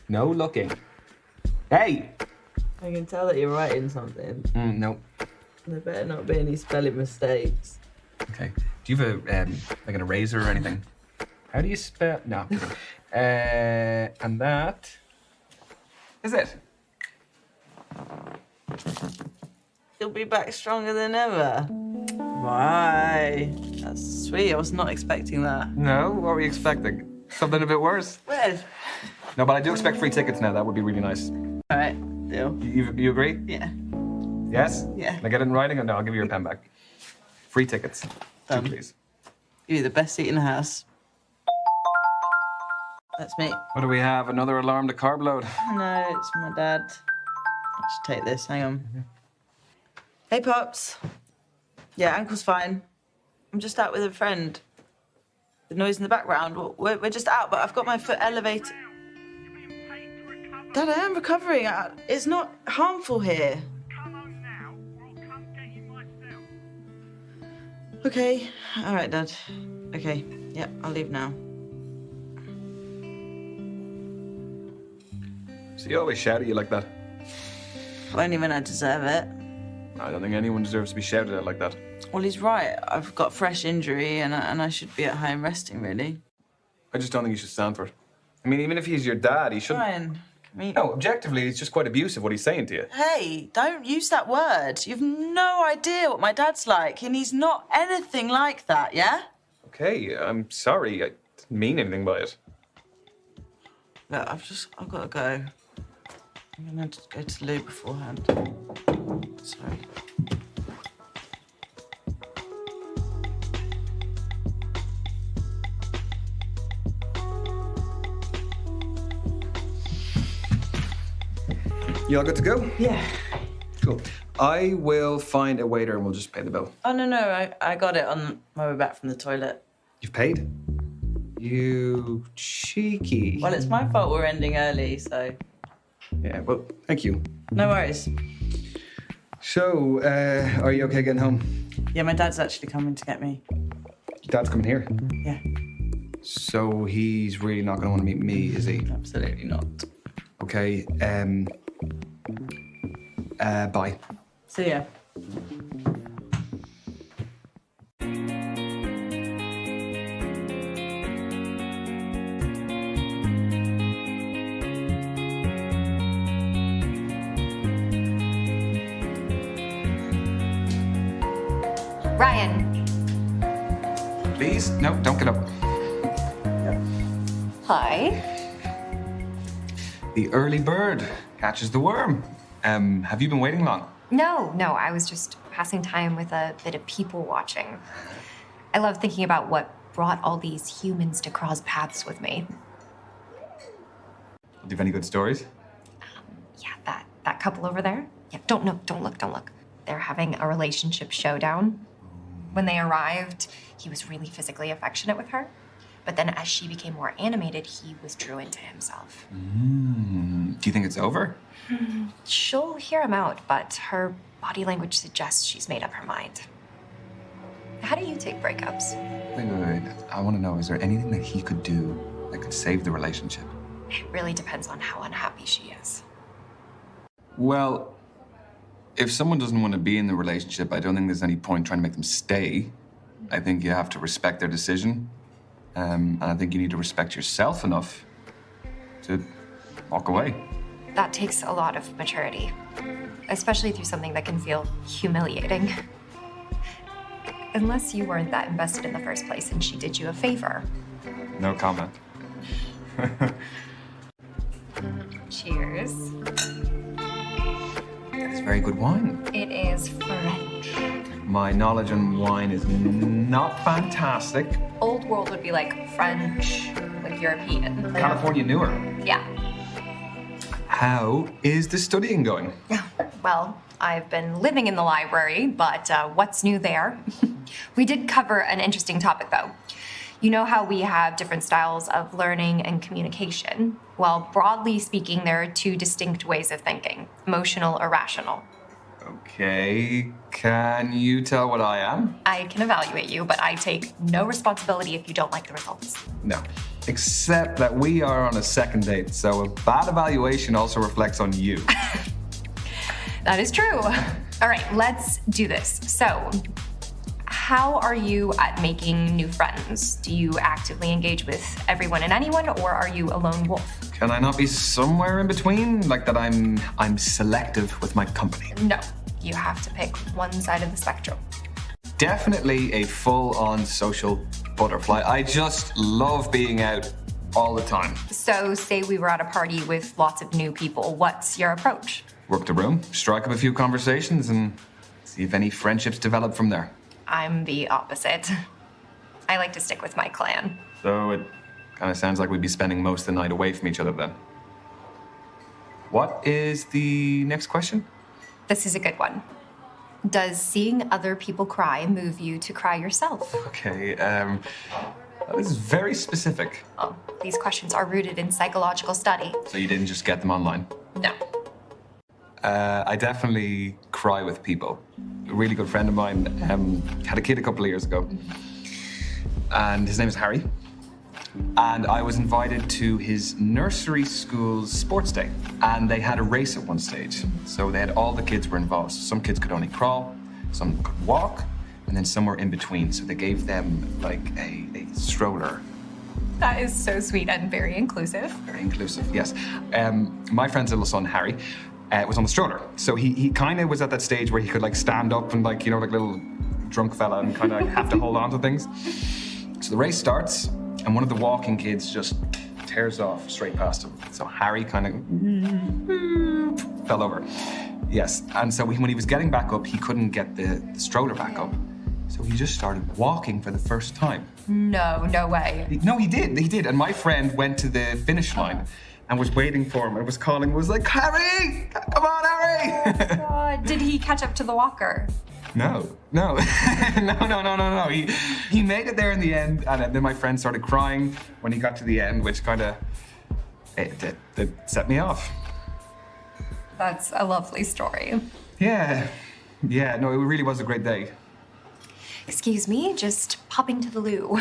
No looking. Hey! I can tell that you're writing something. No. There better not be any spelling mistakes. Okay. Do you have like an eraser or anything? How do you spell? No. And that is it. You'll be back stronger than ever. Why? That's sweet. I was not expecting that. No? What were you expecting? Something a bit worse? Weird. No, but I do expect free tickets now. That would be really nice. All right, deal. You agree? Yeah. Yes? Yeah. Can I get it in writing? Or no, I'll give you your pen back. Free tickets. Two, please. You're the best seat in the house. That's me. What do we have? Another alarm to carb load? No, it's my dad. I should take this. Hang on. Hey, Pops. Yeah, Uncle's fine. I'm just out with a friend. The noise in the background. We're just out, but I've got my foot elevated. Dad, I am recovering. It's not harmful here. Okay. All right, Dad. Okay. Yeah, I'll leave now. So you always shout at you like that? Only when I deserve it. I don't think anyone deserves to be shouted at like that. Well, he's right. I've got a fresh injury and I should be at home resting, really. I just don't think you should stand for it. I mean, even if he's your dad, he shouldn't... Ryan, No, objectively, it's just quite abusive what he's saying to you. Hey, don't use that word. You've no idea what my dad's like, and he's not anything like that, yeah? Okay, I'm sorry. I didn't mean anything by it. Look, I've got to go. I'm gonna go to the loo beforehand. Sorry. You all good to go? Yeah. Cool. I will find a waiter and we'll just pay the bill. Oh, no, I got it on my way back from the toilet. You've paid? You cheeky. Well, it's my fault we're ending early, so... Yeah, well, thank you. No worries. So, are you okay getting home? Yeah, my dad's actually coming to get me. Your dad's coming here? Yeah. So he's really not going to want to meet me, is he? Absolutely not. Okay, bye. See ya. Ryan. Please? No, don't get up. Hi. The early bird catches the worm. Have you been waiting long? No, I was just passing time with a bit of people watching. I love thinking about what brought all these humans to cross paths with me. Do you have any good stories? Yeah, that couple over there. Yeah, don't look. They're having a relationship showdown. When they arrived, he was really physically affectionate with her. But then as she became more animated, he withdrew into himself. Do you think it's over? She'll hear him out, but her body language suggests she's made up her mind. How do you take breakups? Wait. I want to know, is there anything that he could do that could save the relationship? It really depends on how unhappy she is. Well, if someone doesn't want to be in the relationship, I don't think there's any point trying to make them stay. I think you have to respect their decision. And I think you need to respect yourself enough to walk away. That takes a lot of maturity, especially through something that can feel humiliating. Unless you weren't that invested in the first place and she did you a favor. No comment. Cheers. It's very good wine. It is French. My knowledge on wine is not fantastic. Old world would be like French, like European. California newer. Yeah. How is the studying going? Well, I've been living in the library, but what's new there? We did cover an interesting topic, though. You know how we have different styles of learning and communication? Well, broadly speaking, there are two distinct ways of thinking, emotional or rational. Okay, can you tell what I am? I can evaluate you, but I take no responsibility if you don't like the results. No. Except that we are on a second date, so a bad evaluation also reflects on you. That is true. All right, let's do this. So, how are you at making new friends? Do you actively engage with everyone and anyone, or are you a lone wolf? Can I not be somewhere in between? Like that I'm selective with my company? No, you have to pick one side of the spectrum. Definitely a full-on social butterfly. I just love being out all the time. So, say we were at a party with lots of new people. What's your approach? Work the room, strike up a few conversations, and see if any friendships develop from there. I'm the opposite. I like to stick with my clan. So it kind of sounds like we'd be spending most of the night away from each other then. What is the next question? This is a good one. Does seeing other people cry move you to cry yourself? Okay, this is very specific. Oh, these questions are rooted in psychological study. So you didn't just get them online? No. I definitely cry with people. A really good friend of mine had a kid a couple of years ago, and his name is Harry. And I was invited to his nursery school's sports day, and they had a race at one stage. So they had all the kids were involved. So some kids could only crawl, some could walk, and then some were in between. So they gave them like a stroller. That is so sweet and very inclusive. Very inclusive, yes. My friend's little son, Harry, was on the stroller. So he kind of was at that stage where he could like stand up and like, you know, like little drunk fella and kind of like, have to hold on to things. So the race starts and one of the walking kids just tears off straight past him. So Harry kind of fell over. Yes, and so when he was getting back up, he couldn't get the stroller back up. So he just started walking for the first time. No way. No, he did. And my friend went to the finish line and was waiting for him and was calling, was like, Harry, come on, Harry. God, did he catch up to the walker? No. No. He made it there in the end, and then my friend started crying when he got to the end, which kind of, it set me off. That's a lovely story. Yeah, no, it really was a great day. Excuse me, just popping to the loo.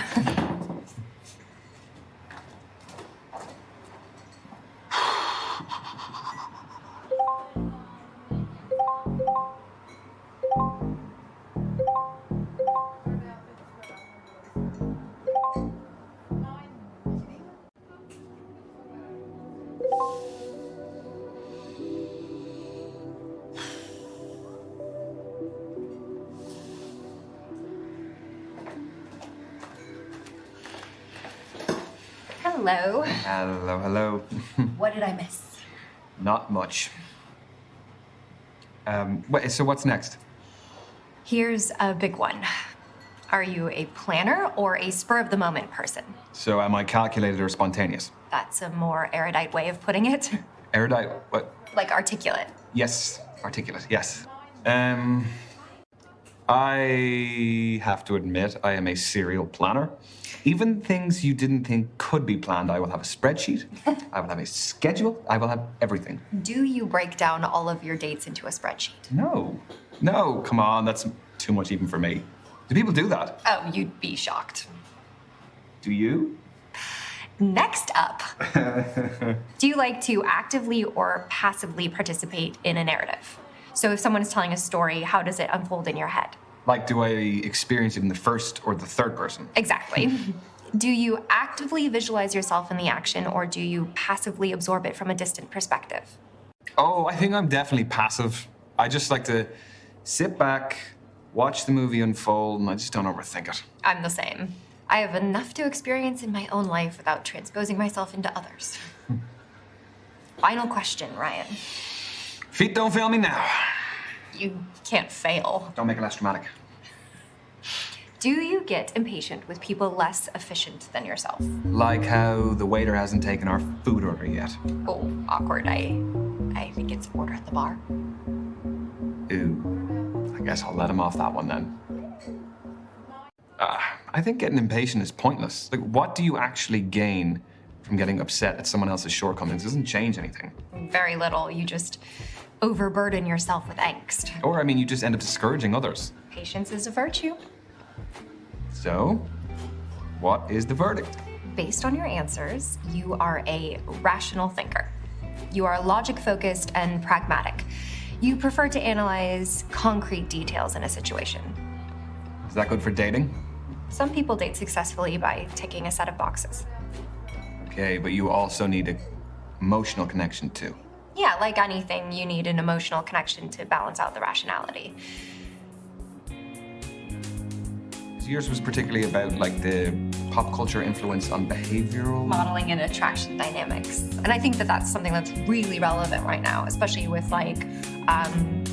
Hello. Hello. What did I miss? Not much. So what's next? Here's a big one. Are you a planner or a spur-of-the-moment person? So am I calculated or spontaneous? That's a more erudite way of putting it. Erudite, what? Like articulate. Yes, articulate, yes. I have to admit, I am a serial planner. Even things you didn't think could be planned, I will have a spreadsheet, I will have a schedule, I will have everything. Do you break down all of your dates into a spreadsheet? No, come on, that's too much even for me. Do people do that? Oh, you'd be shocked. Do you? Next up, do you like to actively or passively participate in a narrative? So if someone is telling a story, how does it unfold in your head? Like, do I experience it in the first or the third person? Exactly. Do you actively visualize yourself in the action, or do you passively absorb it from a distant perspective? Oh, I think I'm definitely passive. I just like to sit back, watch the movie unfold, and I just don't overthink it. I'm the same. I have enough to experience in my own life without transposing myself into others. Final question, Ryan. Feet don't fail me now. You can't fail. Don't make it less dramatic. Do you get impatient with people less efficient than yourself? Like how the waiter hasn't taken our food order yet. Oh, awkward. I think it's order at the bar. Ooh, I guess I'll let him off that one then. I think getting impatient is pointless. Like, what do you actually gain from getting upset at someone else's shortcomings? It doesn't change anything. Very little. You just overburden yourself with angst. Or, I mean, you just end up discouraging others. Patience is a virtue. So, what is the verdict? Based on your answers, you are a rational thinker. You are logic-focused and pragmatic. You prefer to analyze concrete details in a situation. Is that good for dating? Some people date successfully by ticking a set of boxes. Okay, but you also need an emotional connection too. Yeah, like anything, you need an emotional connection to balance out the rationality. So yours was particularly about like the pop culture influence on behavioral Modeling and attraction dynamics. And I think that that's something that's really relevant right now, especially with like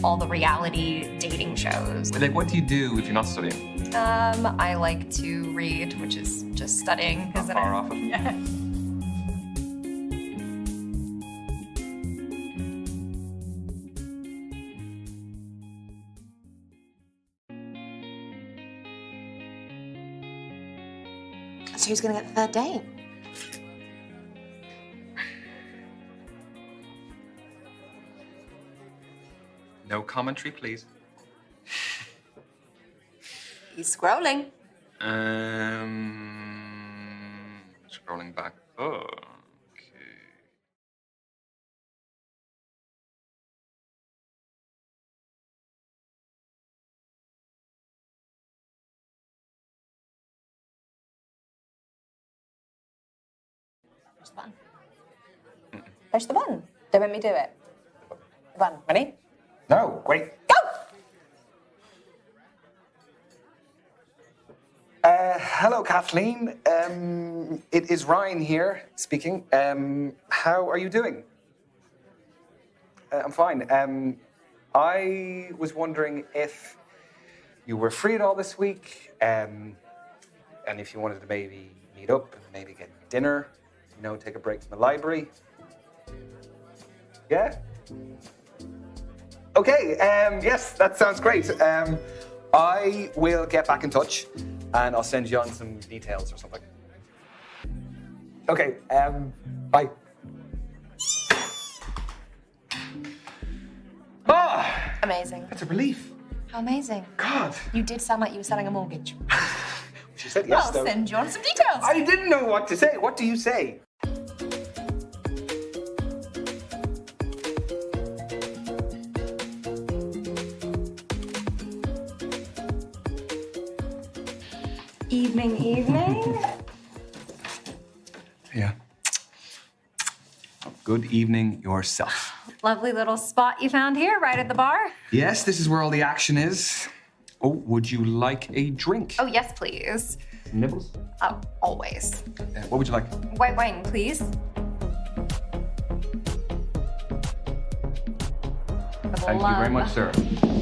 all the reality dating shows. Like, what do you do if you're not studying? I like to read, which is just studying, Not isn't far it? off it. Yeah. So who's gonna get the third date? No commentary, please. He's scrolling. Scrolling back. Oh, okay. Push the button. Push the button. Don't make me do it. The button. Ready? No, wait. Go! Hello, Kathleen. It is Ryan here speaking. How are you doing? I'm fine. I was wondering if you were free at all this week, and if you wanted to maybe meet up, maybe get dinner, you know, take a break from the library. Yeah? Okay, yes, that sounds great. I will get back in touch and I'll send you on some details or something. Okay, bye. Ah, Amazing. that's a relief. How amazing. God. You did sound like you were selling a mortgage. She said yes, I'll though. send you on some details. I didn't know what to say. What do you say? Evening, evening. Yeah. Good evening yourself. Lovely little spot you found here, right at the bar. Yes, this is where all the action is. Oh, would you like a drink? Oh, yes, please. Nibbles? Oh, always. What would you like? White wine, please. Thank you very much, sir.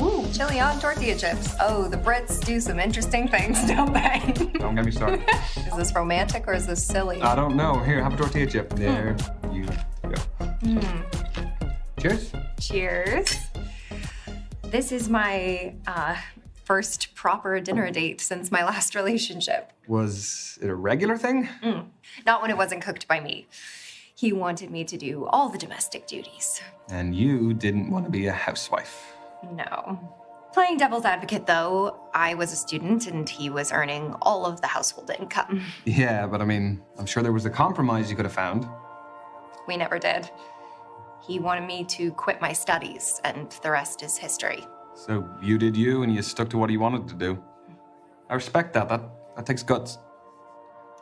Ooh, chili on tortilla chips. Oh, the Brits do some interesting things, don't they? Don't get me started. Is this romantic or is this silly? I don't know. Here, have a tortilla chip. There you go. Cheers. Cheers. This is my first proper dinner date since my last relationship. Was it a regular thing? Not when it wasn't cooked by me. He wanted me to do all the domestic duties. And you didn't want to be a housewife. No. Playing devil's advocate, though, I was a student and he was earning all of the household income. Yeah, but I mean, I'm sure there was a compromise you could have found. We never did. He wanted me to quit my studies, and the rest is history. So you did you, and you stuck to what you wanted to do. I respect that. That takes guts.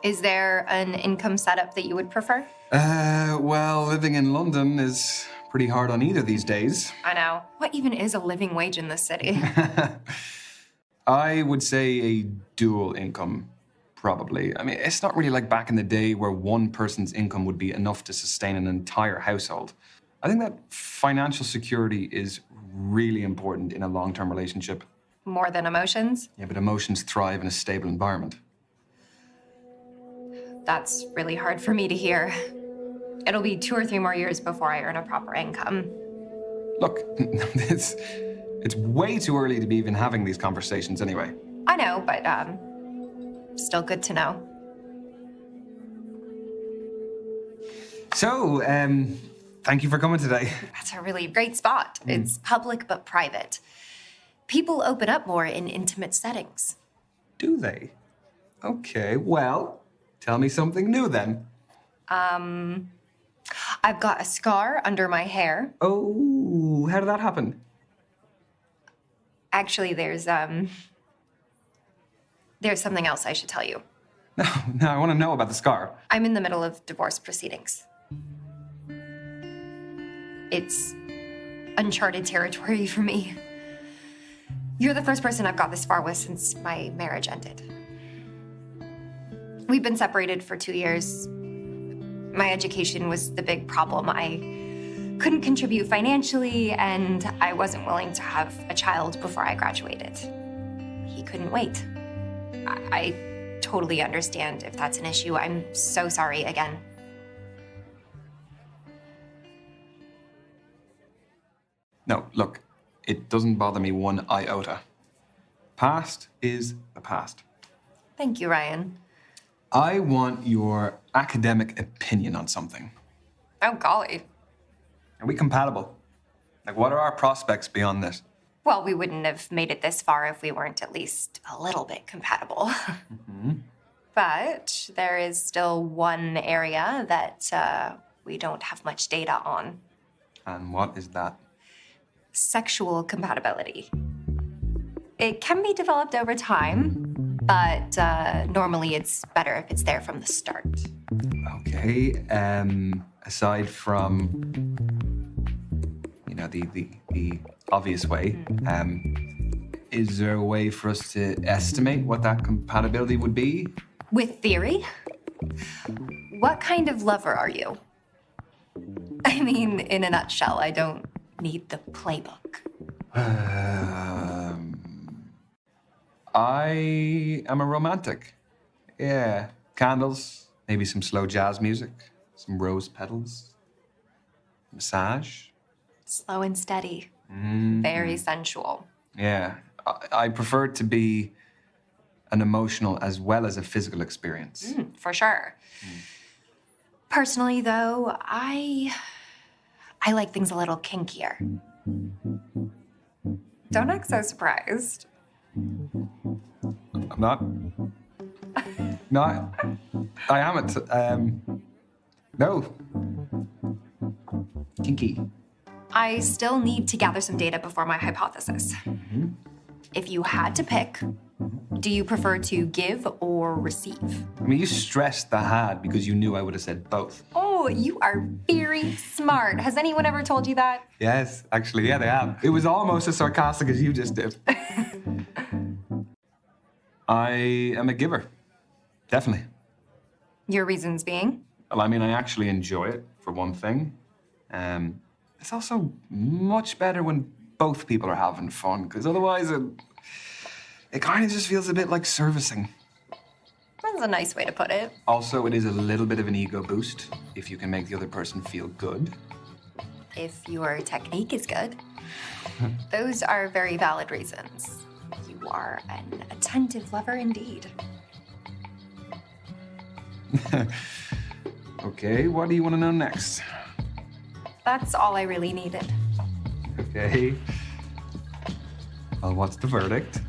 Is there an income setup that you would prefer? Well, living in London is pretty hard on either these days. I know. What even is a living wage in this city? I would say a dual income, probably. I mean, it's not really like back in the day where one person's income would be enough to sustain an entire household. I think that financial security is really important in a long-term relationship. More than emotions? Yeah, but emotions thrive in a stable environment. That's really hard for me to hear. It'll be 2 or 3 more years before I earn a proper income. Look, it's way too early to be even having these conversations anyway. I know, but still good to know. So, thank you for coming today. That's a really great spot. It's public but private. People open up more in intimate settings. Do they? Okay, well, tell me something new then. I've got a scar under my hair. Oh, how did that happen? Actually, there's something else I should tell you. No, I want to know about the scar. I'm in the middle of divorce proceedings. It's uncharted territory for me. You're the first person I've got this far with since my marriage ended. We've been separated for 2 years. My education was the big problem. I couldn't contribute financially, and I wasn't willing to have a child before I graduated. He couldn't wait. I totally understand if that's an issue. I'm so sorry again. No, look, it doesn't bother me one iota. Past is the past. Thank you, Ryan. I want your academic opinion on something. Oh, golly. Are we compatible? Like, what are our prospects beyond this? Well, we wouldn't have made it this far if we weren't at least a little bit compatible. But there is still one area that we don't have much data on. And what is that? Sexual compatibility. It can be developed over time, but normally it's better if it's there from the start. Okay, aside from, you know, the obvious way, is there a way for us to estimate what that compatibility would be? With theory? What kind of lover are you? I mean, in a nutshell, I don't need the playbook. I am a romantic. Yeah, candles, maybe some slow jazz music, some rose petals, massage. Slow and steady. Very sensual. Yeah, I prefer it to be an emotional as well as a physical experience. For sure. Personally, though, I like things a little kinkier. Don't act so surprised. I'm not. No, I haven't. No. Kinky. I still need to gather some data before my hypothesis. If you had to pick, do you prefer to give or receive? I mean, you stressed the had because you knew I would have said both. Oh, you are very smart. Has anyone ever told you that? Yes, actually, yeah, they have. It was almost as sarcastic as you just did. I am a giver. Definitely. Your reasons being? Well, I mean, I actually enjoy it, for one thing. It's also much better when both people are having fun, because otherwise it kind of just feels a bit like servicing. That's a nice way to put it. Also, it is a little bit of an ego boost if you can make the other person feel good. If your technique is good. Those are very valid reasons. You are an attentive lover indeed. Okay, what do you want to know next? That's all I really needed. Okay. Well, what's the verdict?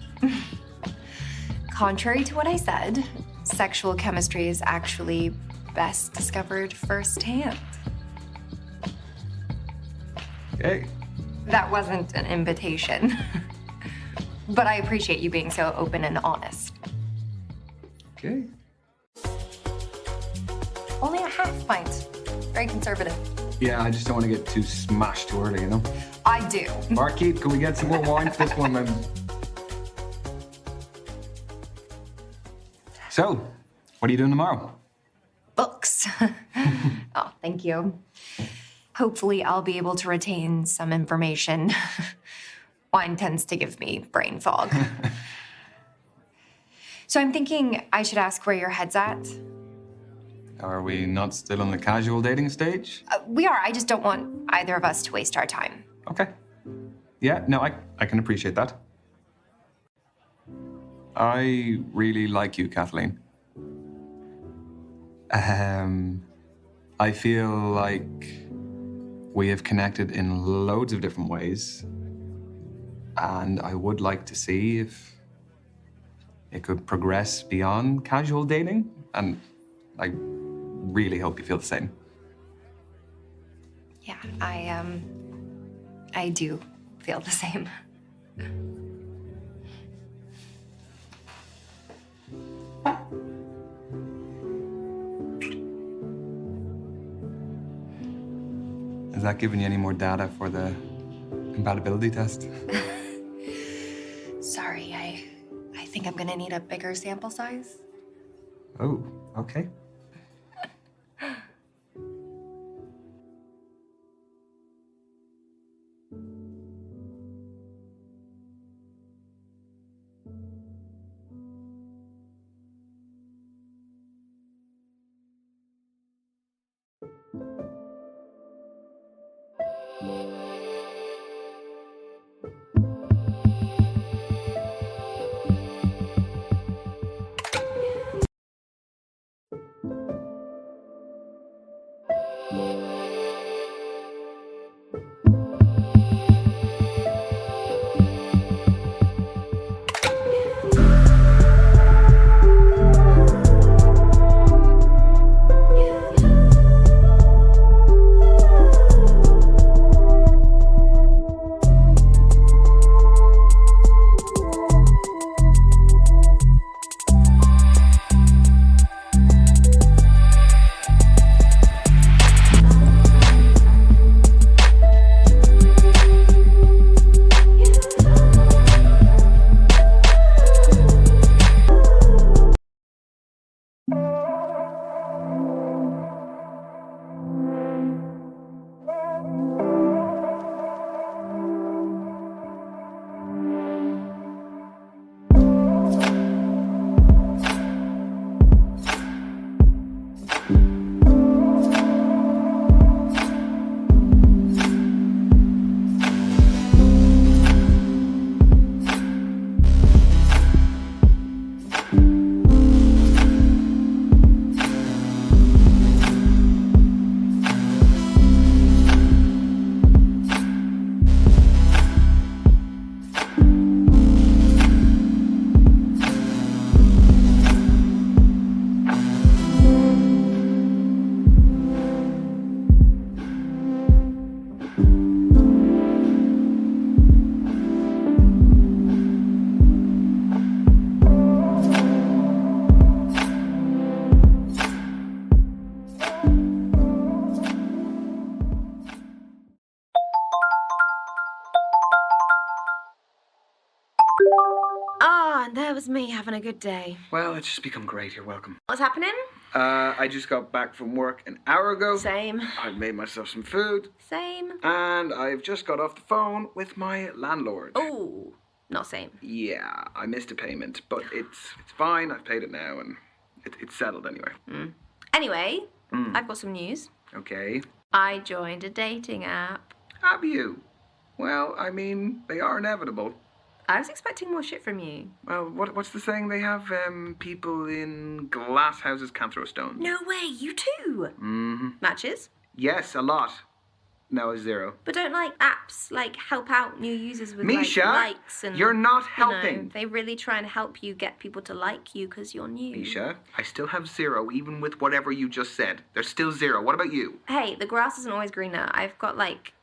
Contrary to what I said, sexual chemistry is actually best discovered firsthand. Okay. That wasn't an invitation. But I appreciate you being so open and honest. Okay. Only a half pint. Very conservative. Yeah, I just don't want to get too smashed too early, you know? I do. Barkeep, can we get some more wine for this one, then? So, what are you doing tomorrow? Books. Oh, thank you. Hopefully I'll be able to retain some information. Wine tends to give me brain fog. So I'm thinking I should ask where your head's at. Are we not still on the casual dating stage? We are. I just don't want either of us to waste our time. Okay. Yeah, no, I can appreciate that. I really like you, Kathleen. I feel like we have connected in loads of different ways. And I would like to see if it could progress beyond casual dating. And I really hope you feel the same. Yeah, I do feel the same. Has that given you any more data for the compatibility test? Sorry, I think I'm gonna need a bigger sample size. Oh, okay. Ah, and there was me having a good day. Well, it's just become great. You're welcome. What's happening? I just got back from work an hour ago. Same. I've made myself some food. Same. And I've just got off the phone with my landlord. Oh, not same. Yeah, I missed a payment, but it's fine. I've paid it now, and it's settled anyway. Anyway, I've got some news. Okay. I joined a dating app. Have you? Well, I mean, they are inevitable. I was expecting more shit from you. Well, what's the saying? They have people in glass houses can't throw stones. No way, you too. Mm-hmm. Matches? Yes, a lot. No, 0. But don't like apps like help out new users with Misha, like likes and you're not you know, helping. they really try and help you get people to like you because you're new. Misha, I still have 0 even with whatever you just said. There's still 0. What about you? Hey, the grass isn't always greener. I've got like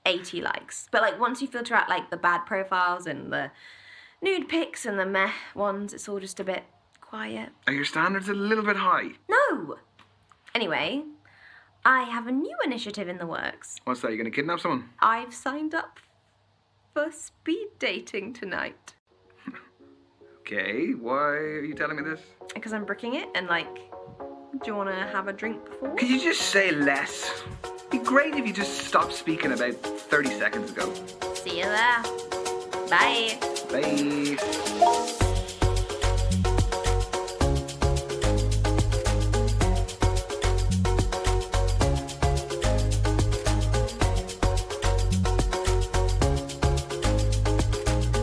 80 likes. But like once you filter out like the bad profiles and the nude pics and the meh ones, it's all just a bit quiet. Are your standards a little bit high? No! Anyway, I have a new initiative in the works. What's that? You gonna kidnap someone? I've signed up for speed dating tonight. Okay, why are you telling me this? Because I'm bricking it and like, do you want to have a drink before? Could you just say less? It'd be great if you just stopped speaking about 30 seconds ago. See you there. Bye. Bye.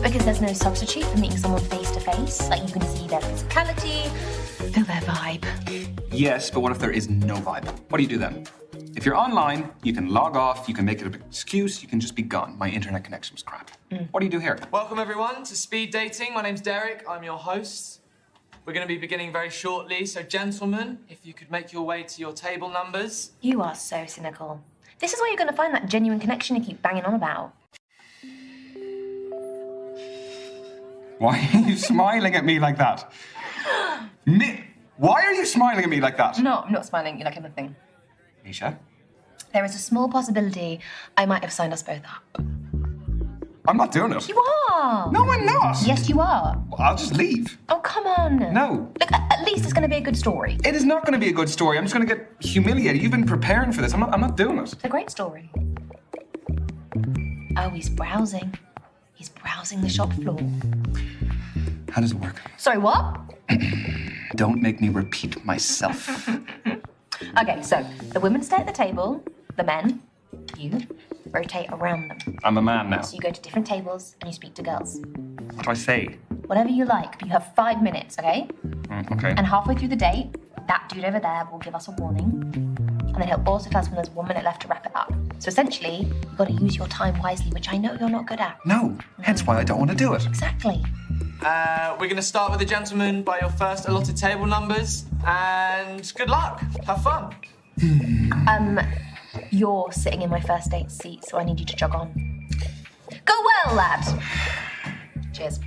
Because there's there's no substitute for meeting someone face to face. Like, you can see their physicality, feel their vibe. Yes, but what if there is no vibe? What do you do then? If you're online, you can log off, you can make it an excuse, you can just be gone. My internet connection was crap. What do you do here? Welcome, everyone, to Speed Dating. My name's Derek. I'm your host. We're going to be beginning very shortly, so gentlemen, if you could make your way to your table numbers. You are so cynical. This is where you're going to find that genuine connection you keep banging on about. Why are you smiling at me like that? Why are you smiling at me like that? No, I'm not smiling. You like anything. Misha? There is a small possibility I might have signed us both up. I'm not doing it. You are. No, I'm not. Yes, you are. Well, I'll just leave. Oh, come on. No. Look, at least it's going to be a good story. It is not going to be a good story. I'm just going to get humiliated. You've been preparing for this. I'm not doing it. It's a great story. Oh, he's browsing. He's browsing the shop floor. How does it work? Sorry, what? Don't make me repeat myself. Okay, so the women stay at the table, the men, you, rotate around them. I'm a man now. So you go to different tables and you speak to girls. What do I say? Whatever you like, but you have 5 minutes, okay? Okay. And halfway through the date, that dude over there will give us a warning. And then he'll also tell us when there's 1 minute left to wrap it up. So essentially, you've got to use your time wisely, which I know you're not good at. No, hence why I don't want to do it. Exactly. We're going to start with the gentlemen by your first allotted table numbers. And good luck. Have fun. You're sitting in my first date seat, so I need you to jog on. Go well, lad. Cheers.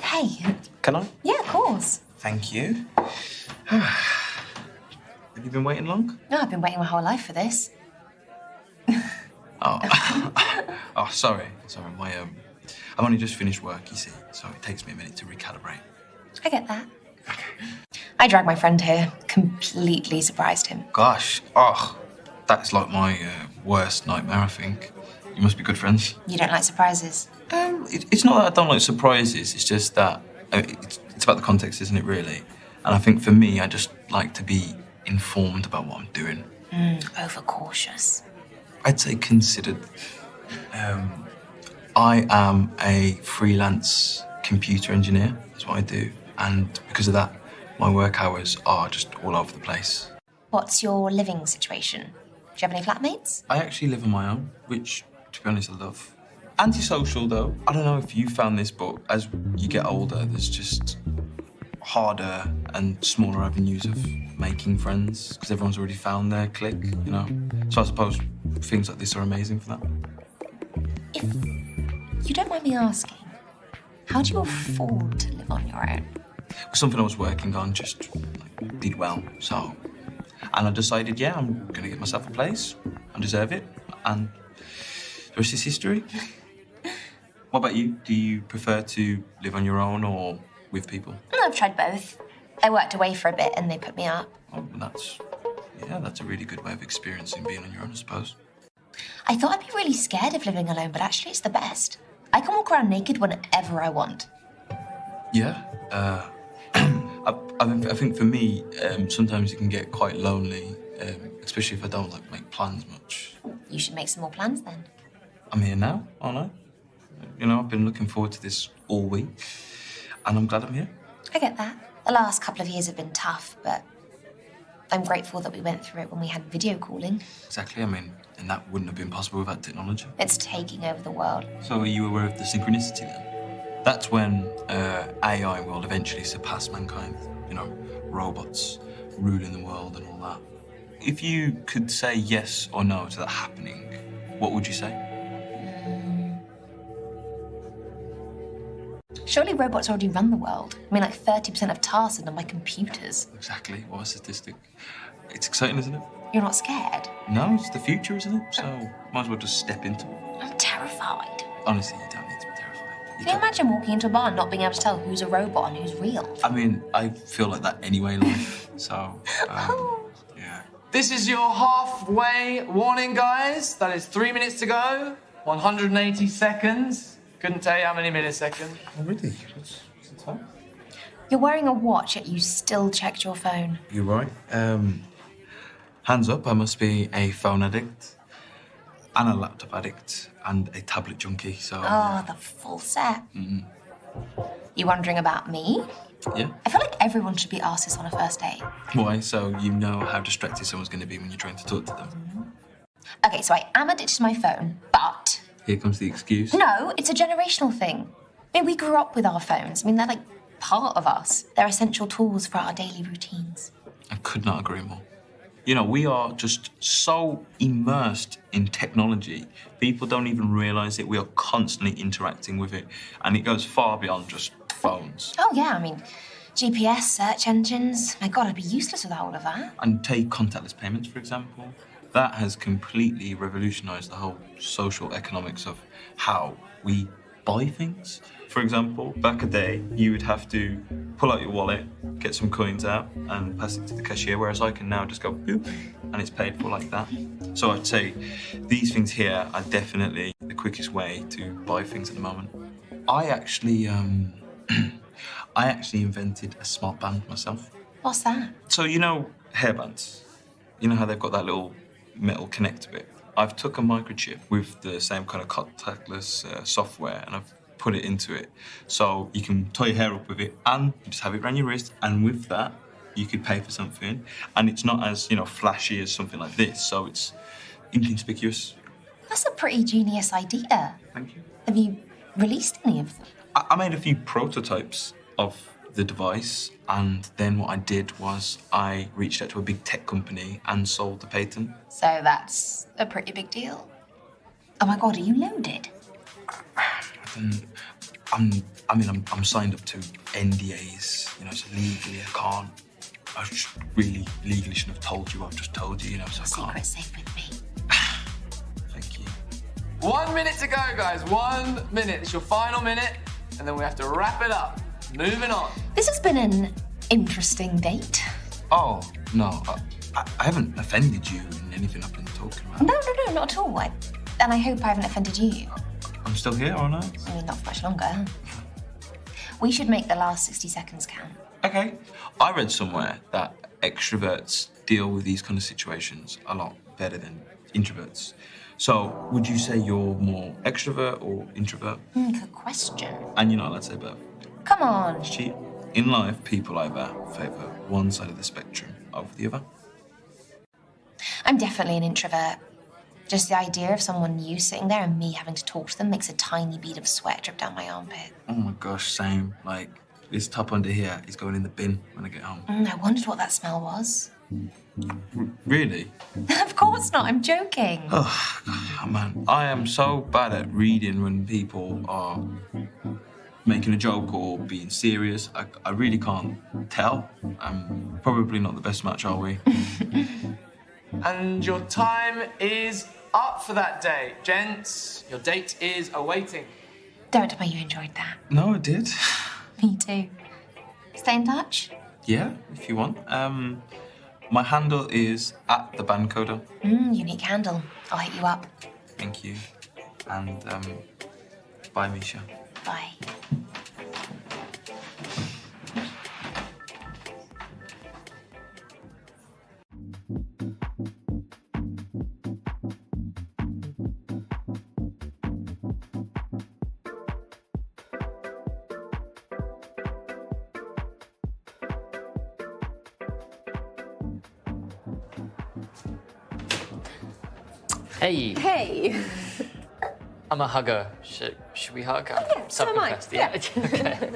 Hey. Can I? Yeah, of course. Thank you. Have you been waiting long? No, I've been waiting my whole life for this. Oh, sorry. I've only just finished work, you see, so it takes me a minute to recalibrate. I get that. I dragged my friend here. Completely surprised him. Gosh, that's like my worst nightmare, I think. You must be good friends. You don't like surprises? It's not that I don't like surprises, it's just that it's about the context, isn't it, really? And I think for me, I just like to be informed about what I'm doing. Overcautious. I'd say considered. I am a freelance computer engineer, that's what I do. And because of that, my work hours are just all over the place. What's your living situation? Do you have any flatmates? I actually live on my own, which, to be honest, I love. Antisocial, though. I don't know if you found this, but as you get older, there's just harder and smaller avenues of making friends, because everyone's already found their clique, you know? So I suppose things like this are amazing for that. If you don't mind me asking, how do you afford to live on your own? It was something I was working on, just did well, so. And I decided, yeah, I'm gonna get myself a place. I deserve it, and the rest is history. What about you? Do you prefer to live on your own or with people? I've tried both. I worked away for a bit and they put me up. Oh, that's a really good way of experiencing being on your own, I suppose. I thought I'd be really scared of living alone, but actually it's the best. I can walk around naked whenever I want. Yeah. I think for me, sometimes it can get quite lonely, especially if I don't make plans much. You should make some more plans then. I'm here now, aren't I? You know, I've been looking forward to this all week, and I'm glad I'm here. I get that. The last couple of years have been tough, but I'm grateful that we went through it when we had video calling. Exactly, I mean, and that wouldn't have been possible without technology. It's taking over the world. So are you aware of the synchronicity then? That's when AI will eventually surpass mankind. You know, robots ruling the world and all that. If you could say yes or no to that happening, what would you say? Surely robots already run the world. I mean, like 30% of tasks are done by computers. Exactly, what a statistic. It's exciting, isn't it? You're not scared? No, it's the future, isn't it? So might as well just step into it. I'm terrified. Honestly, you don't need to be terrified. Can you imagine walking into a bar and not being able to tell who's a robot and who's real? I mean, I feel like that anyway in life, so, yeah. This is your halfway warning, guys. That is 3 minutes to go, 180 seconds. Couldn't tell you how many milliseconds. Already? What's the time? You're wearing a watch, yet you still checked your phone. You're right. Hands up, I must be a phone addict and a laptop addict and a tablet junkie, so... Oh, the full set. You wondering about me? Yeah? I feel like everyone should be asked this on a first date. Why? So you know how distracted someone's going to be when you're trying to talk to them. Okay, so I am addicted to my phone, but... Here comes the excuse. No, it's a generational thing. I mean, we grew up with our phones. I mean, they're like part of us. They're essential tools for our daily routines. I could not agree more. You know, we are just so immersed in technology. People don't even realise it. We are constantly interacting with it. And it goes far beyond just phones. Oh, yeah, I mean, GPS, search engines. My God, I'd be useless without all of that. And take contactless payments, for example. That has completely revolutionised the whole social economics of how we buy things. For example, back a day, you would have to pull out your wallet, get some coins out, and pass it to the cashier, whereas I can now just go boop, and it's paid for like that. So I'd say these things here are definitely the quickest way to buy things at the moment. I actually invented a smart band myself. What's that? So you know hairbands? You know how they've got that little metal connector bit? I've took a microchip with the same kind of contactless software and I've put it into it. So you can tie your hair up with it and you just have it around your wrist, and with that you could pay for something, and it's not as, you know, flashy as something like this, so it's inconspicuous. That's a pretty genius idea. Thank you. Have you released any of them? I made a few prototypes of the device, and then what I did was I reached out to a big tech company and sold the patent. So that's a pretty big deal. Oh my God, are you loaded? I'm signed up to NDAs, you know, so legally I can't. I really legally shouldn't have told you. I've just told you, you know, so I can't. Secret's safe with me. Thank you. 1 minute to go, guys. 1 minute. It's your final minute, and then we have to wrap it up. Moving on. This has been an interesting date. Oh, no, I haven't offended you in anything I've been talking about. No, not at all. And I hope I haven't offended you. I'm still here, aren't I? I mean, not for much longer. We should make the last 60 seconds count. Okay. I read somewhere that extroverts deal with these kind of situations a lot better than introverts. So, would you say you're more extrovert or introvert? Good question. And you're not allowed to say both. Come on. It's cheap. In life, people either favour one side of the spectrum over the other. I'm definitely an introvert. Just the idea of someone new sitting there and me having to talk to them makes a tiny bead of sweat drip down my armpit. Oh my gosh, same. Like, this top under here is going in the bin when I get home. I wondered what that smell was. Really? Of course not, I'm joking. Oh, man. I am so bad at reading when people are making a joke or being serious. I really can't tell. I'm probably not the best match, are we? And your time is up for that day. Gents, your date is awaiting. Don't tell me you enjoyed that. No, I did. Me too. Stay in touch? Yeah, if you want. My handle is @thebandcoder. Unique handle. I'll hit you up. Thank you. And bye, Misha. Bye. Hey. Hey. I'm a hugger. Should we hug? I'm so am I. self-confessed. Yeah. Okay.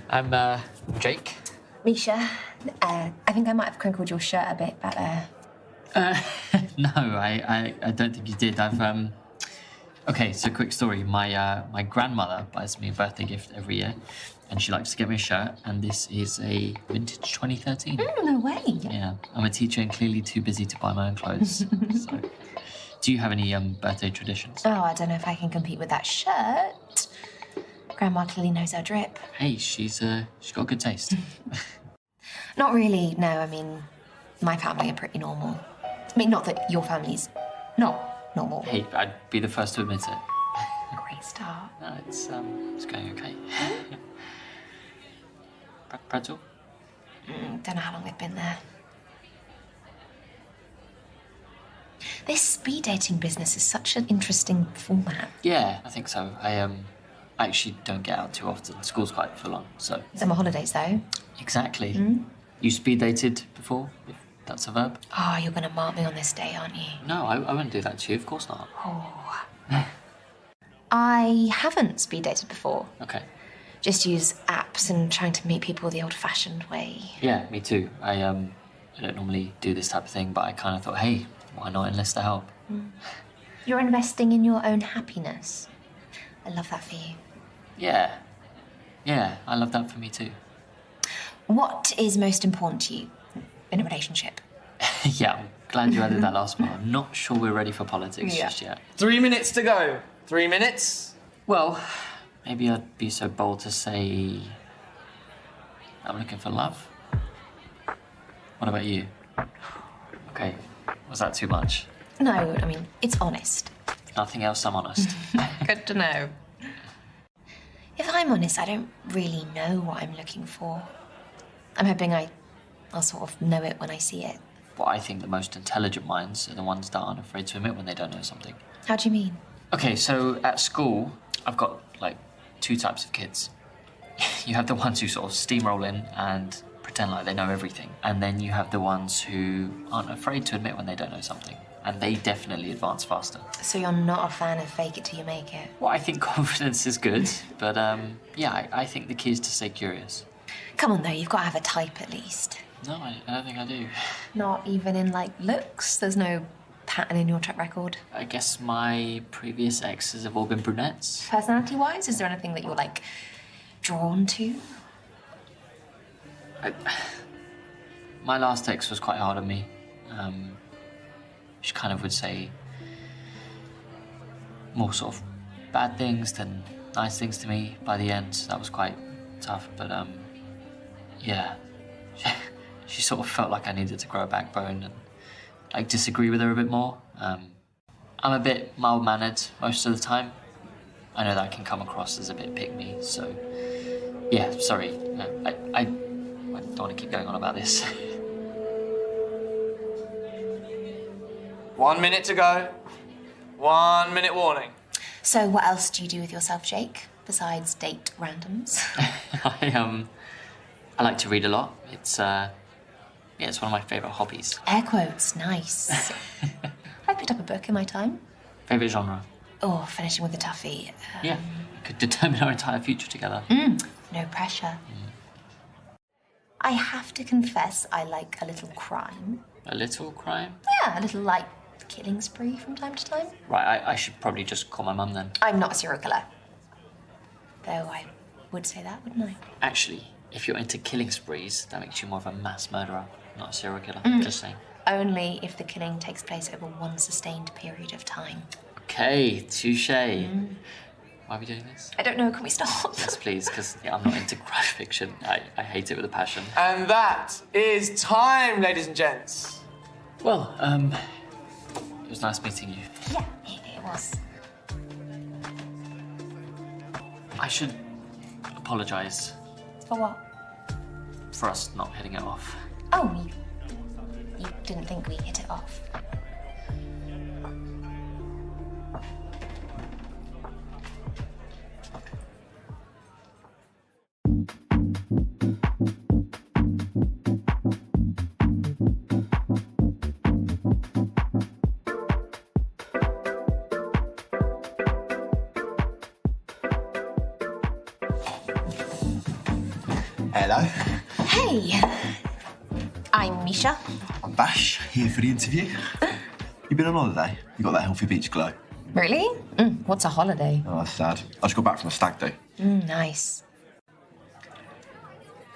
I'm Jake. Misha, I think I might have crinkled your shirt a bit, but No, I don't think you did. Okay, so quick story. My grandmother buys me a birthday gift every year, and she likes to get me a shirt, and this is a vintage 2013. no way. Yeah, I'm a teacher and clearly too busy to buy my own clothes. So, do you have any birthday traditions? Oh, I don't know if I can compete with that shirt. Grandma clearly knows her drip. Hey, she's got good taste. Not really, no. I mean, my family are pretty normal. I mean, not that your family's not normal. Hey, I'd be the first to admit it. Great start. No, it's going okay. Pretzel? Don't know how long they've been there. This speed dating business is such an interesting format. Yeah, I think so. I actually don't get out too often. School's quite full on, so. Summer holidays, though. Exactly. You speed dated before, if that's a verb? Oh, you're going to mark me on this day, aren't you? No, I wouldn't do that to you, of course not. Oh. I haven't speed dated before. Okay. Just use apps and trying to meet people the old-fashioned way. Yeah, me too. I don't normally do this type of thing, but I kind of thought, hey, why not enlist the help? You're investing in your own happiness. I love that for you. Yeah. Yeah, I love that for me too. What is most important to you in a relationship? Yeah, I'm glad you added that last part. I'm not sure we're ready for politics just yet. 3 minutes to go. 3 minutes? Well, maybe I'd be so bold to say I'm looking for love. What about you? Okay, was that too much? No, I mean, it's honest. Nothing else, I'm honest. Good to know. If I'm honest, I don't really know what I'm looking for. I'm hoping I'll sort of know it when I see it. But I think the most intelligent minds are the ones that aren't afraid to admit when they don't know something. How do you mean? Okay, so at school, I've got like 2 types of kids. You have the ones who sort of steamroll in and pretend like they know everything. And then you have the ones who aren't afraid to admit when they don't know something. And they definitely advance faster. So you're not a fan of fake it till you make it? Well, I think confidence is good, but yeah, I think the key is to stay curious. Come on, though, you've got to have a type at least. No, I don't think I do. Not even in, like, looks? There's no pattern in your track record? I guess my previous exes have all been brunettes. Personality-wise, is there anything that you're, like, drawn to? My last ex was quite hard on me. She kind of would say more sort of bad things than nice things to me by the end. That was quite tough, but yeah. She sort of felt like I needed to grow a backbone and like disagree with her a bit more. I'm a bit mild-mannered most of the time. I know that can come across as a bit pick-me, so yeah, sorry. I don't want to keep going on about this. 1 minute to go. 1 minute warning. So what else do you do with yourself, Jake, besides date randoms? I like to read a lot. It's one of my favourite hobbies. Air quotes, nice. I picked up a book in my time. Favourite genre? Oh, finishing with a toughie. Yeah, we could determine our entire future together. No pressure. I have to confess I like a little crime. A little crime? Yeah, a little, like, killing spree from time to time. Right, I should probably just call my mum then. I'm not a serial killer. Though I would say that, wouldn't I? Actually, if you're into killing sprees, that makes you more of a mass murderer, not a serial killer. Just saying. Only if the killing takes place over one sustained period of time. Okay, touche. Why are we doing this? I don't know, can we stop? Yes, please, because I'm not into crime fiction. I hate it with a passion. And that is time, ladies and gents. Well, it was nice meeting you. Yeah, it was. I should apologise For what? for us not hitting it off. Oh, you didn't think we hit it off? Hello. Hey, I'm Misha. I'm Bash, here for the interview. You been on holiday? You got that healthy beach glow. Really? What's a holiday? Oh, that's sad. I just got back from a stag do. Nice.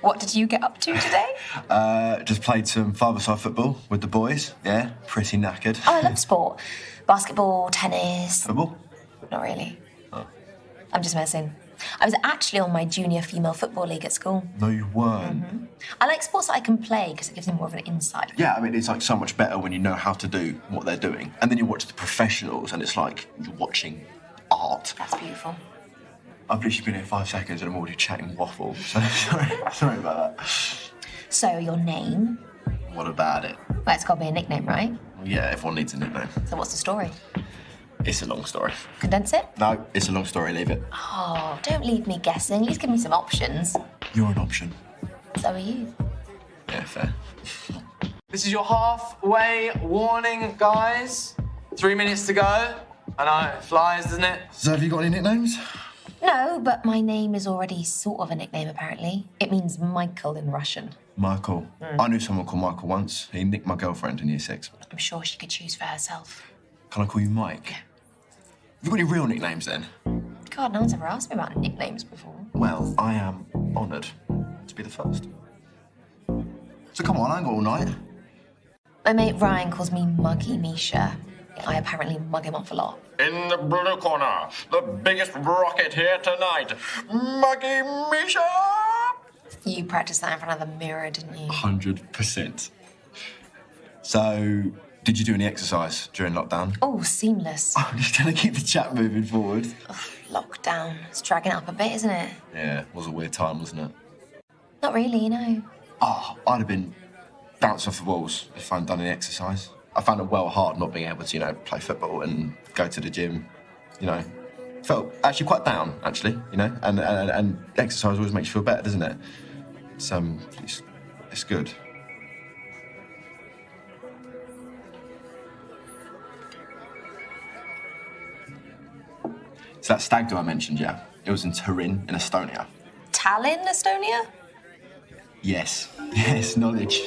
What did you get up to today? Just played some five-a-side football with the boys. Yeah, pretty knackered. Oh, I love sport. Basketball, tennis. Football? Not really. Oh. I'm just messing. I was actually on my junior female football league at school. No, you weren't. I like sports that I can play because it gives me more of an insight. Yeah, I mean, it's like so much better when you know how to do what they're doing. And then you watch the professionals and it's like you're watching art. That's beautiful. I've literally been here 5 seconds and I'm already chatting waffle. So sorry about that. So, your name? What about it? Well, it's got to be a nickname, right? Well, yeah, everyone needs a nickname. So, what's the story? It's a long story. Condense it? No, it's a long story, leave it. Oh, don't leave me guessing. At least give me some options. You're an option. So are you. Yeah, fair. This is your halfway warning, guys. 3 minutes to go. I know, it flies, doesn't it? So have you got any nicknames? No, but my name is already sort of a nickname, apparently. It means Michael in Russian. Michael. I knew someone called Michael once. He nicked my girlfriend in year 6. I'm sure she could choose for herself. Can I call you Mike? Have you got any real nicknames then? God, no one's ever asked me about nicknames before. Well, I am honoured to be the first. So come on, I ain't got all night. My mate Ryan calls me Muggy Misha. I apparently mug him off a lot. In the blue corner, the biggest rocket here tonight, Muggy Misha! You practiced that in front of the mirror, didn't you? 100%. So, did you do any exercise during lockdown? Oh, seamless. I'm just trying to keep the chat moving forward. Ugh, lockdown. It's dragging it up a bit, isn't it? Yeah, it was a weird time, wasn't it? Not really, no. Oh, I'd have been bouncing off the walls if I hadn't done any exercise. I found it well hard not being able to, play football and go to the gym, Felt actually quite down, actually, and exercise always makes you feel better, doesn't it? It's good. So that stag do I mentioned, yeah, it was in Turin, in Estonia. Tallinn, Estonia? Yes, knowledge.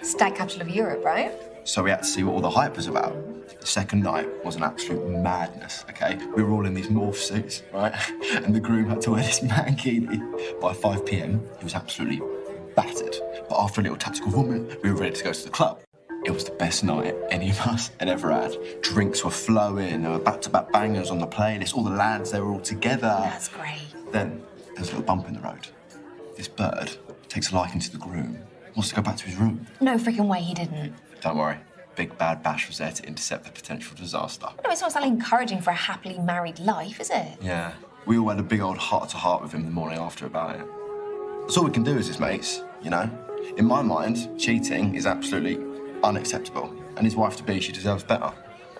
Stag capital of Europe, right? So we had to see what all the hype was about. The second night was an absolute madness, okay? We were all in these morph suits, right? And the groom had to wear this mankini. By 5 p.m, he was absolutely battered. But after a little tactical vomit, we were ready to go to the club. It was the best night any of us had ever had. Drinks were flowing, there were back-to-back bangers on the playlist, all the lads, they were all together. That's great. Then there's a little bump in the road. This bird takes a liking to the groom, wants to go back to his room. No freaking way he didn't. Don't worry, Big Bad Bash was there to intercept the potential disaster. No, it's not exactly encouraging for a happily married life, is it? Yeah, we all had a big old heart-to-heart with him the morning after about it. That's all we can do as his mates, In my mind, cheating is absolutely unacceptable. And his wife-to-be, she deserves better.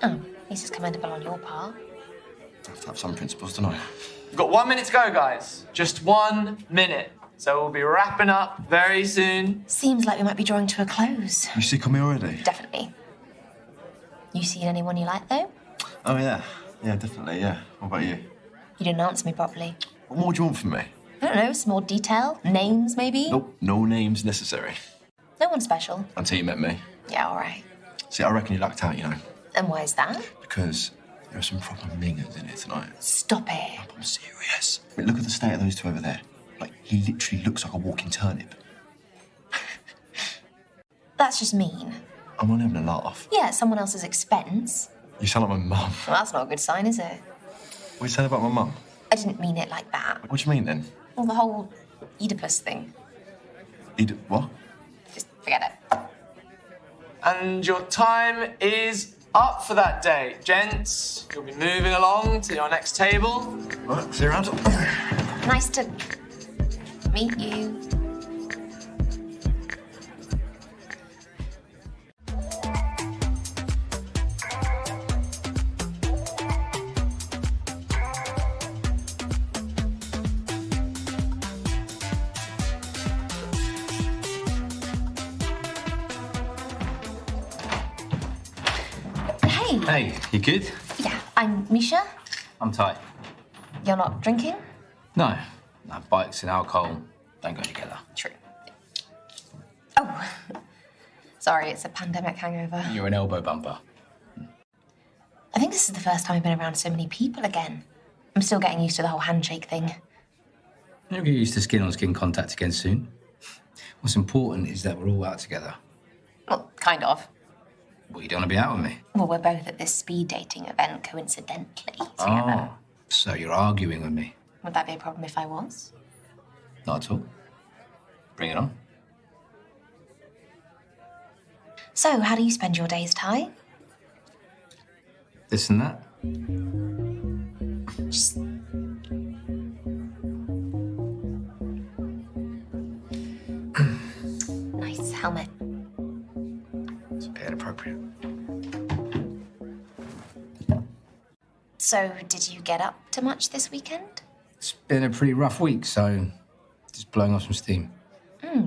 Oh, at least it's commendable on your part. I have to have some principles, don't I? We've got 1 minute to go, guys. Just 1 minute. So we'll be wrapping up very soon. Seems like we might be drawing to a close. You sick of me already? Definitely. You seen anyone you like, though? Oh, yeah. Yeah, definitely, yeah. What about you? You didn't answer me properly. What more do you want from me? I don't know, some more detail? Names, maybe? Nope, no names necessary. No one special. Until you met me. Yeah, all right. See, I reckon you lucked out, And why is that? Because there are some proper mingers in here tonight. Stop it. I'm serious. I mean, look at the state of those two over there. Like, he literally looks like a walking turnip. That's just mean. I'm only having a laugh. Yeah, at someone else's expense. You sound like my mum. Well, that's not a good sign, is it? What are you saying about my mum? I didn't mean it like that. What do you mean, then? Well, the whole Oedipus thing. What? Just forget it. And your time is up for that day. Gents, you'll be moving along to your next table. Right, see you around. Nice to meet you. Hey. Hey, you good? Yeah, I'm Misha. I'm tight. You're not drinking? No, bikes and alcohol don't go together. True. Oh, sorry, it's a pandemic hangover. You're an elbow bumper. I think this is the first time I've been around so many people again. I'm still getting used to the whole handshake thing. You'll get used to skin-on-skin contact again soon. What's important is that we're all out together. Well, kind of. Well, you don't want to be out with me? Well, we're both at this speed dating event, coincidentally, together. Oh, so you're arguing with me? Would that be a problem if I was? Not at all. Bring it on. So, how do you spend your days, Ty? This and that. Just... Nice helmet. It's a bit inappropriate. So, did you get up to much this weekend? It's been a pretty rough week, so just blowing off some steam.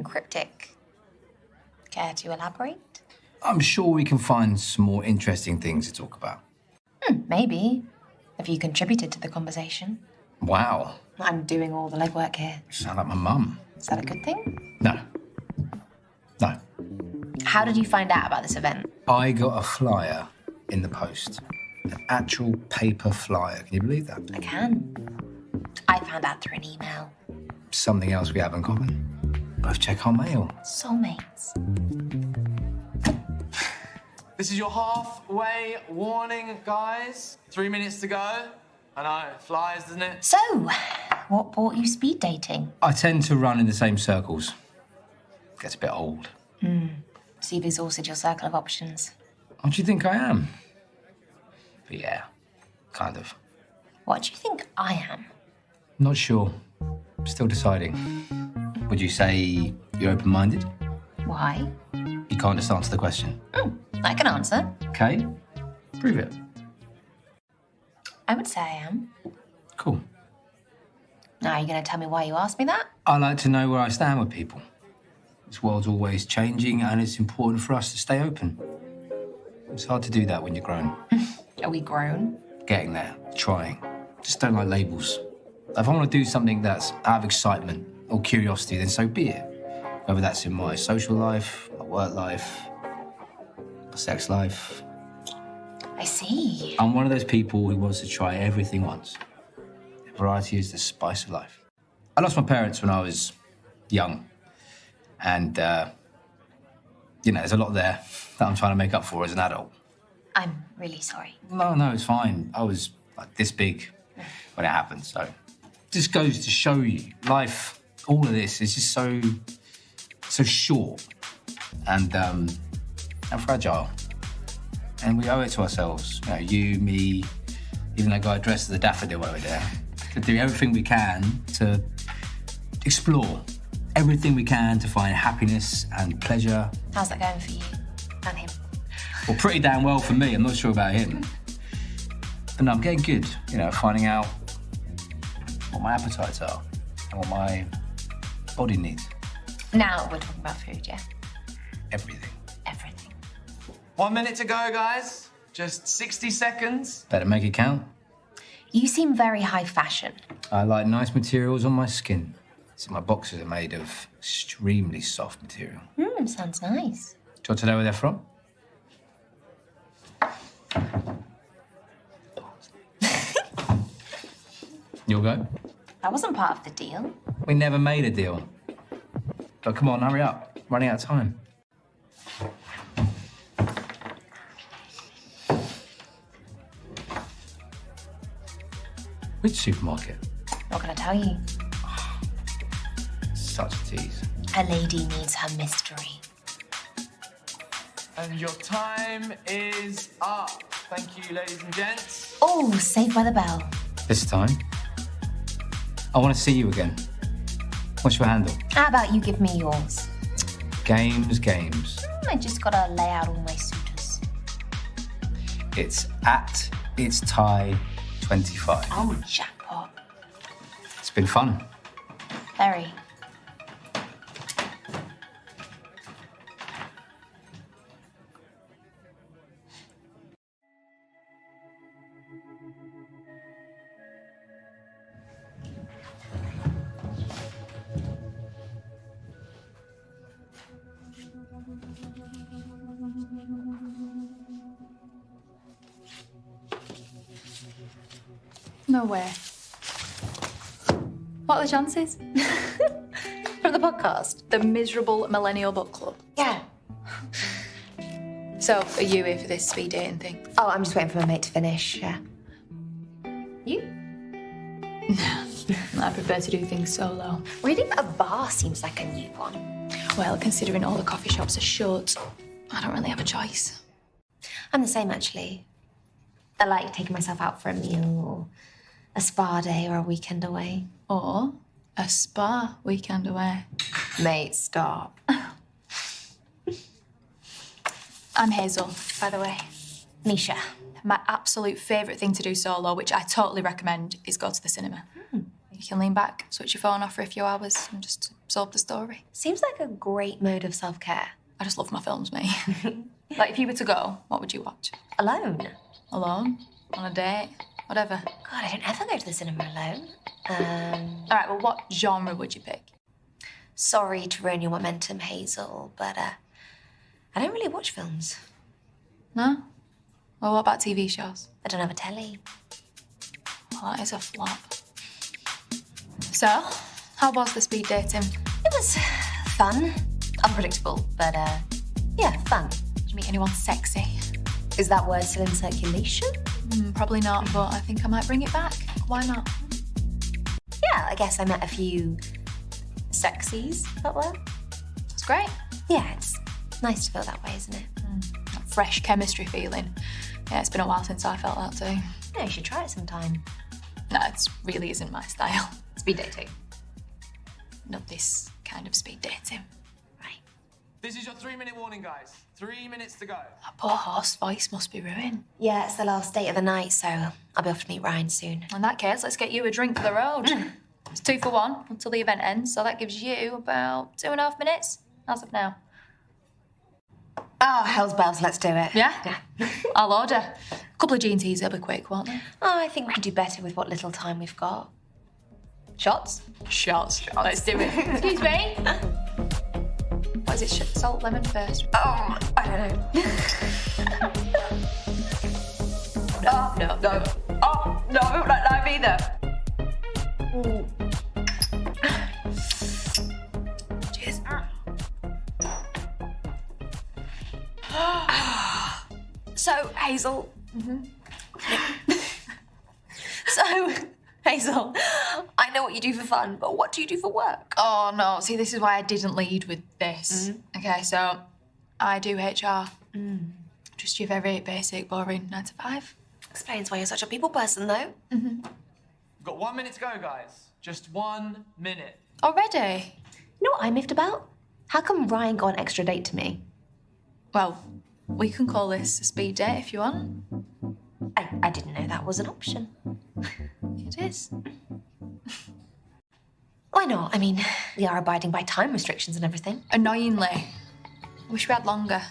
Cryptic. Care to elaborate? I'm sure we can find some more interesting things to talk about. Maybe. If you contributed to the conversation. Wow. I'm doing all the legwork here. You sound like my mum. Is that a good thing? No. No. How did you find out about this event? I got a flyer in the post. An actual paper flyer. Can you believe that? I can. I found out through an email. Something else we have in common. Both check our mail. Soulmates. This is your halfway warning, guys. 3 minutes to go. I know, it flies, doesn't it? So, what brought you speed dating? I tend to run in the same circles. Gets a bit old. So you've exhausted your circle of options. What do you think I am? But yeah, kind of. What do you think I am? Not sure. Still deciding. Would you say you're open-minded? Why? You can't just answer the question. I can answer. Okay, prove it. I would say I am. Cool. Now, are you going to tell me why you asked me that? I like to know where I stand with people. This world's always changing, and it's important for us to stay open. It's hard to do that when you're grown. Are we grown? Getting there, trying. Just don't like labels. If I want to do something that's out of excitement or curiosity, then so be it. Whether that's in my social life, my work life, my sex life. I see. I'm one of those people who wants to try everything once. Variety is the spice of life. I lost my parents when I was young. And, there's a lot there that I'm trying to make up for as an adult. I'm really sorry. No, it's fine. I was like this big when it happened, so. Just goes to show you, life, all of this is just so short and fragile. And we owe it to ourselves. You, me, even that guy dressed as a daffodil over there, to do everything we can to explore everything we can to find happiness and pleasure. How's that going for you and him? Well, pretty damn well for me. I'm not sure about him. But no, I'm getting good, finding out what my appetites are and what my body needs. Now we're talking about food, yeah? Everything. Everything. 1 minute to go, guys. Just 60 seconds. Better make it count. You seem very high fashion. I like nice materials on my skin. So my boxers are made of extremely soft material. Sounds nice. Do you want to know where they're from? You'll go? That wasn't part of the deal. We never made a deal. But come on, hurry up. Running out of time. Which supermarket? Not gonna tell you. Such a tease. A lady needs her mystery. And your time is up. Thank you, ladies and gents. Oh, saved by the bell. This time, I want to see you again. What's your handle? How about you give me yours? Games. I just gotta lay out all my suitors. It's Ty25. Oh, jackpot. It's been fun. Very. No way. What are the chances? For the podcast, the Miserable Millennial Book Club. Yeah. So, are you here for this speed dating thing? Oh, I'm just waiting for my mate to finish, yeah. You? I prefer to do things solo. Reading at a bar seems like a new one. Well, considering all the coffee shops are shut, I don't really have a choice. I'm the same, actually. I like taking myself out for a meal, or a spa day, or a weekend away. Or a spa weekend away. Mate, stop. I'm Hazel, by the way. Misha. My absolute favourite thing to do solo, which I totally recommend, is go to the cinema. You can lean back, switch your phone off for a few hours and just absorb the story. Seems like a great mode of self-care. I just love my films, mate. Like, if you were to go, what would you watch? Alone. Alone? On a date? Whatever. God, I don't ever go to the cinema alone. All right, well, what genre would you pick? Sorry to ruin your momentum, Hazel, but I don't really watch films. No? Well, what about TV shows? I don't have a telly. Well, that is a flop. So, how was the speed dating? It was fun. Unpredictable, but yeah, fun. Did you meet anyone sexy? Is that word still in circulation? Probably not, but I think I might bring it back. Why not? Yeah, I guess I met a few sexies that were. That's great. Yeah, it's nice to feel that way, isn't it? That fresh chemistry feeling. Yeah, it's been a while since I felt that too. Yeah, you should try it sometime. No, it really isn't my style. Speed dating. Not this kind of speed dating. This is your 3-minute warning, guys. 3 minutes to go. That poor horse voice must be ruined. Yeah, it's the last date of the night, so I'll be off to meet Ryan soon. In that case, let's get you a drink for the road. It's 2 for 1 until the event ends, so that gives you about 2.5 minutes as of now. Oh, hell's bells, let's do it. Yeah? I'll order. A couple of G&Ts, they'll be quick, won't they? Oh, I think we could do better with what little time we've got. Shots? Shots. Let's do it. Excuse me? What is it? Salt, lemon first? Oh, I don't know. No. Oh, no, I don't like lime either. Cheers. So, Hazel. So, Hazel, I know what you do for fun, but what do you do for work? Oh, no. See, this is why I didn't lead with this. Okay, so I do HR. Just your very basic, boring 9 to 5. Explains why you're such a people person, though. We've got 1 minute to go, guys. Just 1 minute. Already? You know what I miffed about? How come Ryan got an extra date to me? Well, we can call this a speed date if you want. I didn't know that was an option. It is. Why not? I mean, we are abiding by time restrictions and everything. Annoyingly. I wish we had longer.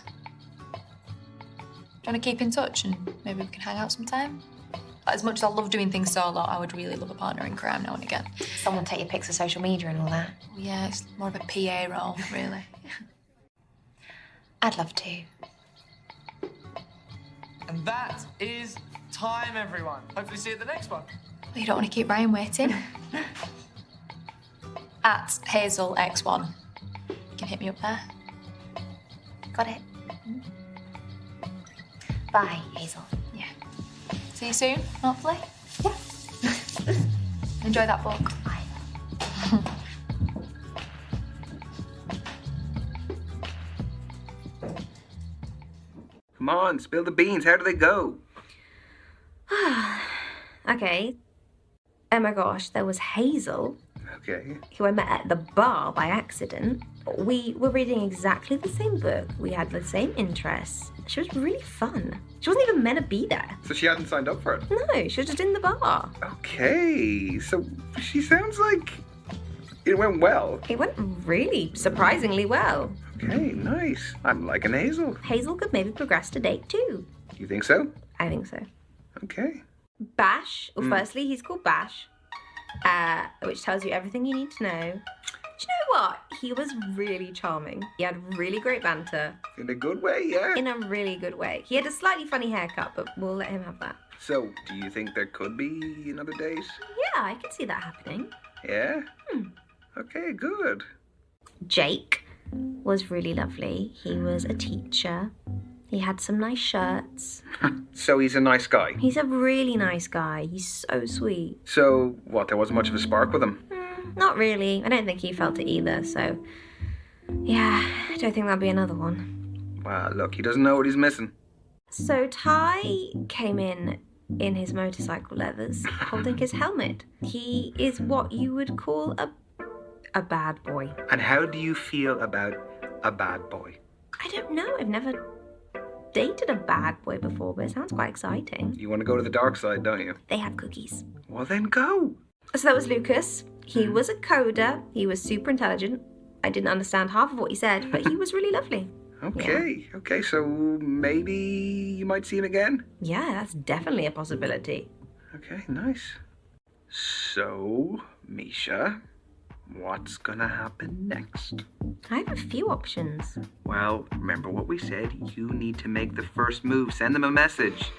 Do you want to keep in touch and maybe we can hang out sometime? As much as I love doing things solo, I would really love a partner in crime now and again. Someone take your pics of social media and all that. Yeah, it's more of a PA role, really. I'd love to. And that is time, everyone. Hopefully see you at the next one. You don't want to keep Ryan waiting. At Hazel X1. You can hit me up there. Got it. Bye, Hazel. Yeah. See you soon, hopefully. Yeah. Enjoy that book. Bye. Come on, spill the beans. How do they go? Okay. Oh my gosh, there was Hazel, Okay. who I met at the bar by accident. We were reading exactly the same book. We had the same interests. She was really fun. She wasn't even meant to be there. So she hadn't signed up for it? No, she was just in the bar. Okay. So she sounds like it went well. It went really surprisingly well. Okay, nice. I'm liking Hazel. Hazel could maybe progress to date too. You think so? I think so. Okay. Bash, well, firstly, he's called Bash, which tells you everything you need to know. Do you know what? He was really charming. He had really great banter. In a good way, yeah? In a really good way. He had a slightly funny haircut, but we'll let him have that. So, do you think there could be another date? Yeah, I can see that happening. Yeah? Okay, good. Jake was really lovely. He was a teacher. He had some nice shirts. So he's a nice guy. He's a really nice guy. He's so sweet. So, what, there wasn't much of a spark with him? Not really. I don't think he felt it either, so... Yeah, I don't think there'll be another one. Well, look, he doesn't know what he's missing. So Ty came in his motorcycle leathers, holding his helmet. He is what you would call a bad boy. And how do you feel about a bad boy? I don't know. I've never dated a bad boy before, but it sounds quite exciting. You want to go to the dark side, don't you? They have cookies. Well, then go. So that was Lucas. He was a coder. He was super intelligent. I didn't understand half of what he said, but he was really lovely. Okay, so maybe you might see him again? Yeah, that's definitely a possibility. Okay, nice. So, Misha, what's gonna happen next? I have a few options. Well, remember what we said. You need to make the first move. Send them a message.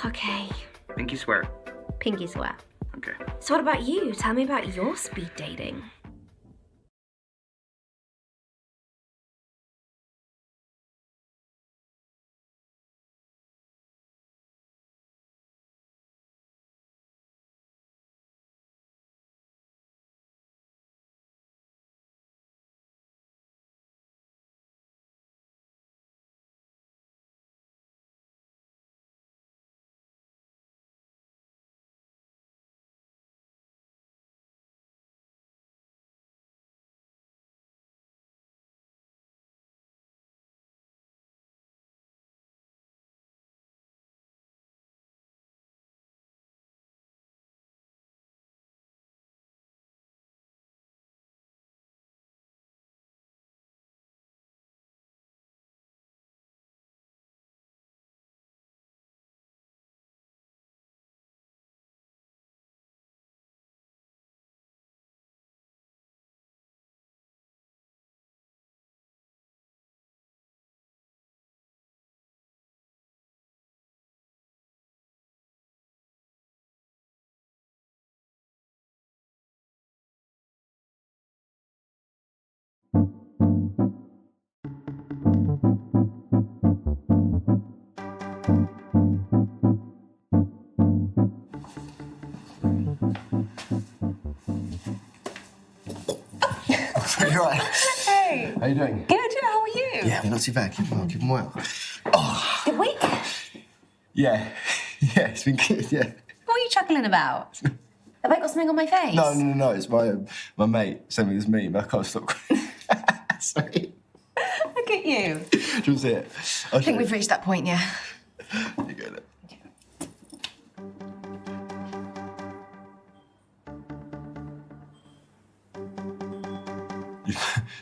Okay. Pinky swear. Pinky swear. Okay. So what about you? Tell me about your speed dating. You're right. Hey. How you doing? Good, how are you? Yeah, not too bad. Keep them well. Good week. Yeah. Yeah, it's been good, yeah. What are you chuckling about? Have I got something on my face? No. It's my mate sent me this meme. I can't stop crying. Sorry. Look at you. Do you want to see it? I think we've reached that point, yeah. You get it.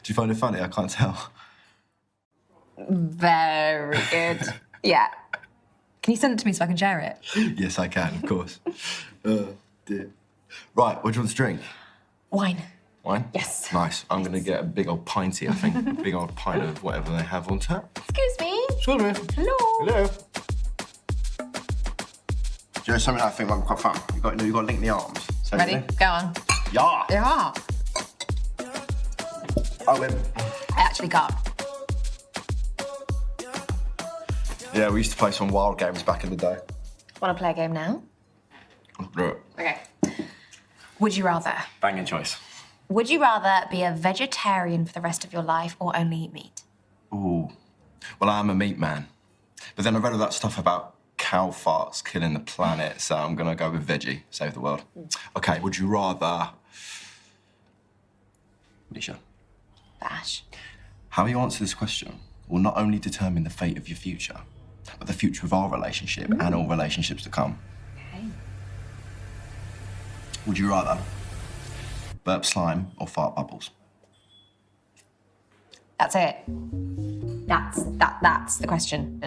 Do you find it funny? I can't tell. Very good. Yeah. Can you send it to me so I can share it? Yes, I can, of course. Dear. Right, what do you want to drink? Wine. Wine? Yes. Nice. I'm going to get a big old pinty, I think. A big old pint of whatever they have on tap. Excuse me. Excuse me. Hello. Hello. Do you know something I think might be quite fun? You got to link the arms. So Ready? Go on. Yeah. Yeah. I win. I actually can't. Yeah, we used to play some wild games back in the day. Want to play a game now? Do it. Okay. Would you rather? Banging choice. Would you rather be a vegetarian for the rest of your life or only eat meat? Ooh. Well, I am a meat man. But then I read all that stuff about cow farts killing the planet, so I'm going to go with veggie, save the world. Okay, would you rather... Misha. Bash. How you answer this question will not only determine the fate of your future, but the future of our relationship and all relationships to come. Okay. Would you rather burp slime or fart bubbles? That's it. That's the question.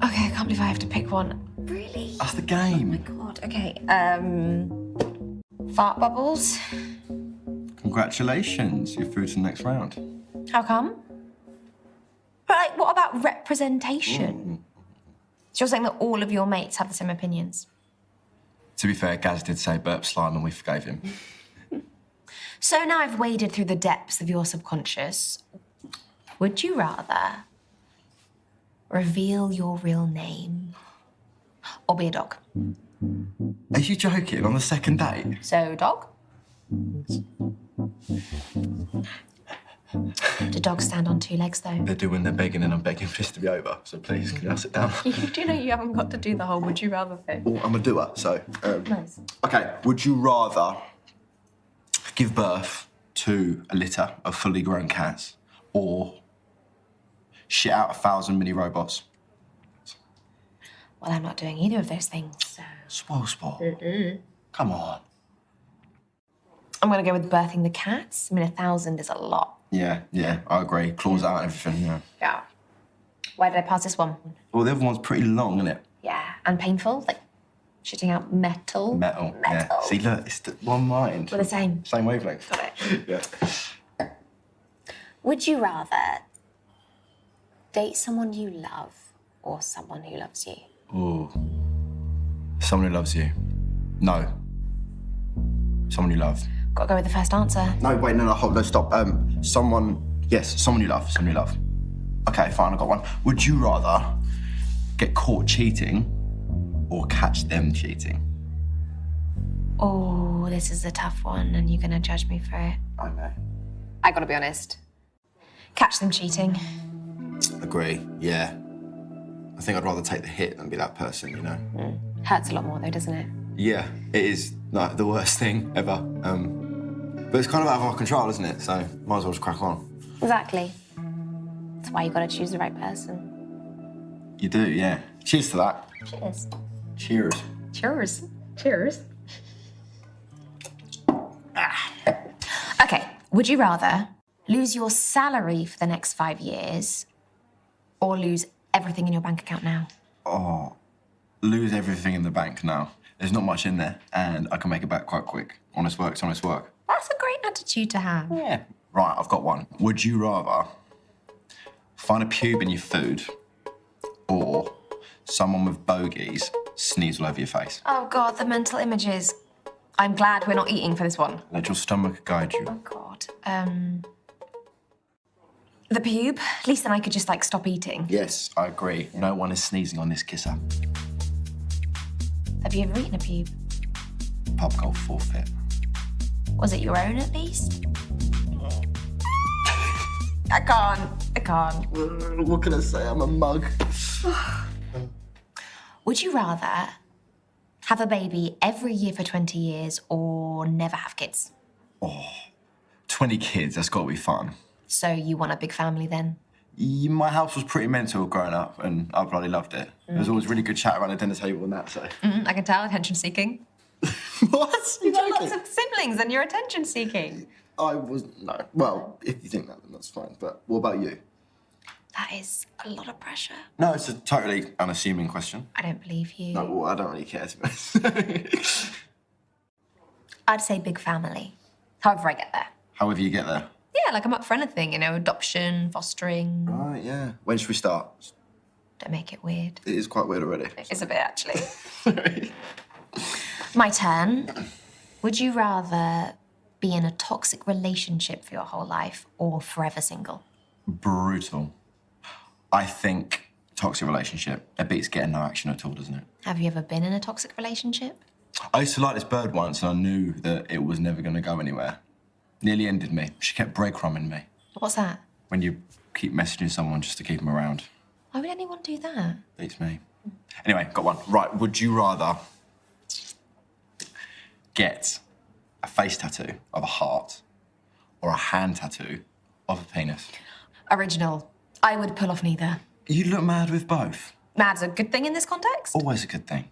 Okay, I can't believe I have to pick one. Really? That's the game. Oh my god. Okay. Fart bubbles. Congratulations, you're through to the next round. How come? But like, what about representation? So you're saying that all of your mates have the same opinions? To be fair, Gaz did say burp slime and we forgave him. So now I've waded through the depths of your subconscious. Would you rather reveal your real name, or be a dog. Are you joking? On the second date? So, dog? Do dogs stand on two legs, though? They do when they're begging, and I'm begging for this to be over. So please, can I sit down? You do know you haven't got to do the whole would you rather thing. Well, I'm a doer, so... Nice. Okay, would you rather give birth to a litter of fully grown cats or shit out 1,000 mini robots? Well, I'm not doing either of those things, so... Spoil sport. Come on. I'm going to go with birthing the cats. I mean, 1,000 is a lot. Yeah, I agree. Claws out and everything, yeah. Yeah. Why did I pass this one? Well, the other one's pretty long, isn't it? Yeah, and painful, like shitting out metal. Metal. Yeah. See, look, it's the one mind. We're the same. Same wavelength. Got it. Yeah. Would you rather date someone you love or someone who loves you? Ooh. Someone who loves you. No. Someone you love. Gotta go with the first answer. No, wait, no, hold, no, stop. Someone you love, someone you love. Okay, fine, I got one. Would you rather get caught cheating or catch them cheating? Oh, this is a tough one, and you're gonna judge me for it. I know. I gotta be honest. Catch them cheating. Agree, yeah. I think I'd rather take the hit than be that person, you know? Hurts a lot more, though, doesn't it? Yeah, it is like the worst thing ever. But it's kind of out of our control, isn't it? So might as well just crack on. Exactly. That's why you gotta choose the right person. You do, yeah. Cheers to that. Cheers. Cheers. Cheers. Cheers. Okay, would you rather lose your salary for the next 5 years or lose everything in your bank account now? Oh, lose everything in the bank now. There's not much in there, and I can make it back quite quick. Honest work's honest work. That's a great attitude to have. Yeah. Right, I've got one. Would you rather find a pube in your food or someone with bogies sneeze all over your face? Oh, God, the mental images. I'm glad we're not eating for this one. Let your stomach guide you. Oh, God. The pube? At least then I could just, like, stop eating. Yes, I agree. No one is sneezing on this kisser. Have you ever eaten a pube? Pub golf forfeit. Was it your own, at least? I can't. What can I say? I'm a mug. Would you rather have a baby every year for 20 years or never have kids? 20 kids, that's got to be fun. So you want a big family then? My house was pretty mental growing up, and I bloody loved it. There was always really good chat around the dinner table and that, so... I can tell, attention seeking. What? You've got lots of siblings and you're attention seeking. I was... No. Well, if you think that, then that's fine. But what about you? That is a lot of pressure. No, it's a totally unassuming question. I don't believe you. No, well, I don't really care, to be honest. I'd say big family. However I get there. However you get there. Yeah, like I'm up for anything, you know, adoption, fostering. Right, yeah. When should we start? Don't make it weird. It is quite weird already. It is a bit, actually. My turn. Would you rather be in a toxic relationship for your whole life or forever single? Brutal. I think toxic relationship, it beats getting no action at all, doesn't it? Have you ever been in a toxic relationship? I used to like this bird once, and I knew that it was never going to go anywhere. Nearly ended me. She kept breadcrumbing me. What's that? When you keep messaging someone just to keep them around. Why would anyone do that? Beats me. Anyway, got one. Right, would you rather get a face tattoo of a heart or a hand tattoo of a penis? Original. I would pull off neither. You look mad with both. Mad's a good thing in this context. Always a good thing.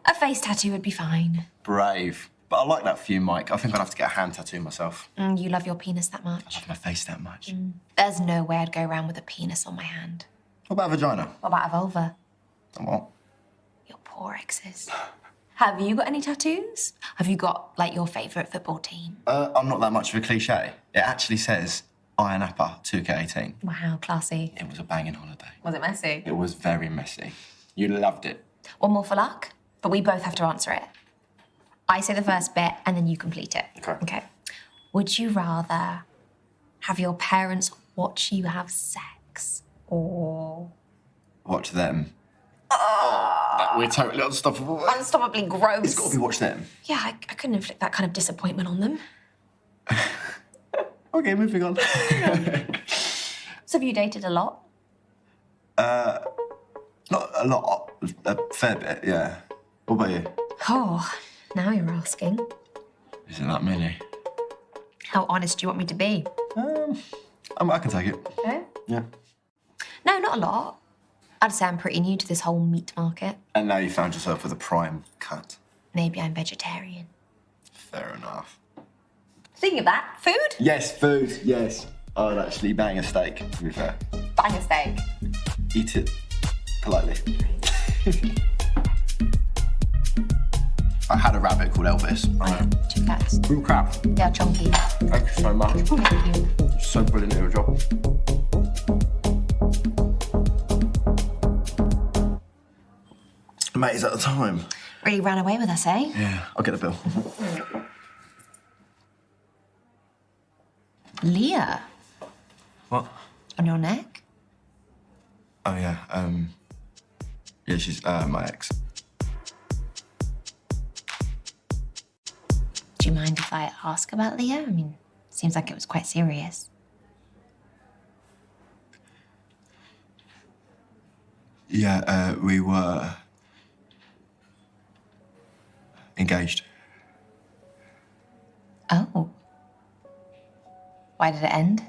A face tattoo would be fine. Brave. But I like that for you, Mike. I think I'd have to get a hand tattoo myself. You love your penis that I much? love my face that much. There's no way I'd go around with a penis on my hand. What about a vagina? What about a vulva? And what? Your poor exes. Have you got any tattoos? Have you got, like, your favourite football team? I'm not that much of a cliche. It actually says Iron Appa 2K18. Wow, classy. It was a banging holiday. Was it messy? It was very messy. You loved it. One more for luck, but we both have to answer it. I say the first bit and then you complete it. Okay. Would you rather have your parents watch you have sex or watch them. Oh, we're totally unstoppable. Unstoppably gross. It's got to be watch them. Yeah, I couldn't inflict that kind of disappointment on them. Okay, moving on. So have you dated a lot? Not a lot, a fair bit, yeah. What about you? Oh, now you're asking. Isn't that many? How honest do you want me to be? I can take it. Okay. Yeah. No, not a lot. I'd say I'm pretty new to this whole meat market. And now you found yourself with a prime cut. Maybe I'm vegetarian. Fair enough. Thinking of that, food? Yes, food, yes. I would actually bang a steak, to be fair. Bang a steak. Eat it politely. I had a rabbit called Elvis. Check that. Real crap. Yeah, chunky. Thank you so much. Thank you. So brilliant at your job. Mate, is that the time? Really ran away with us, eh? Yeah, I'll get the bill. Leah. What? On your neck? Oh, yeah, yeah, she's, my ex. Do you mind if I ask about Leah? I mean, seems like it was quite serious. Yeah, we were engaged. Oh. Why did it end?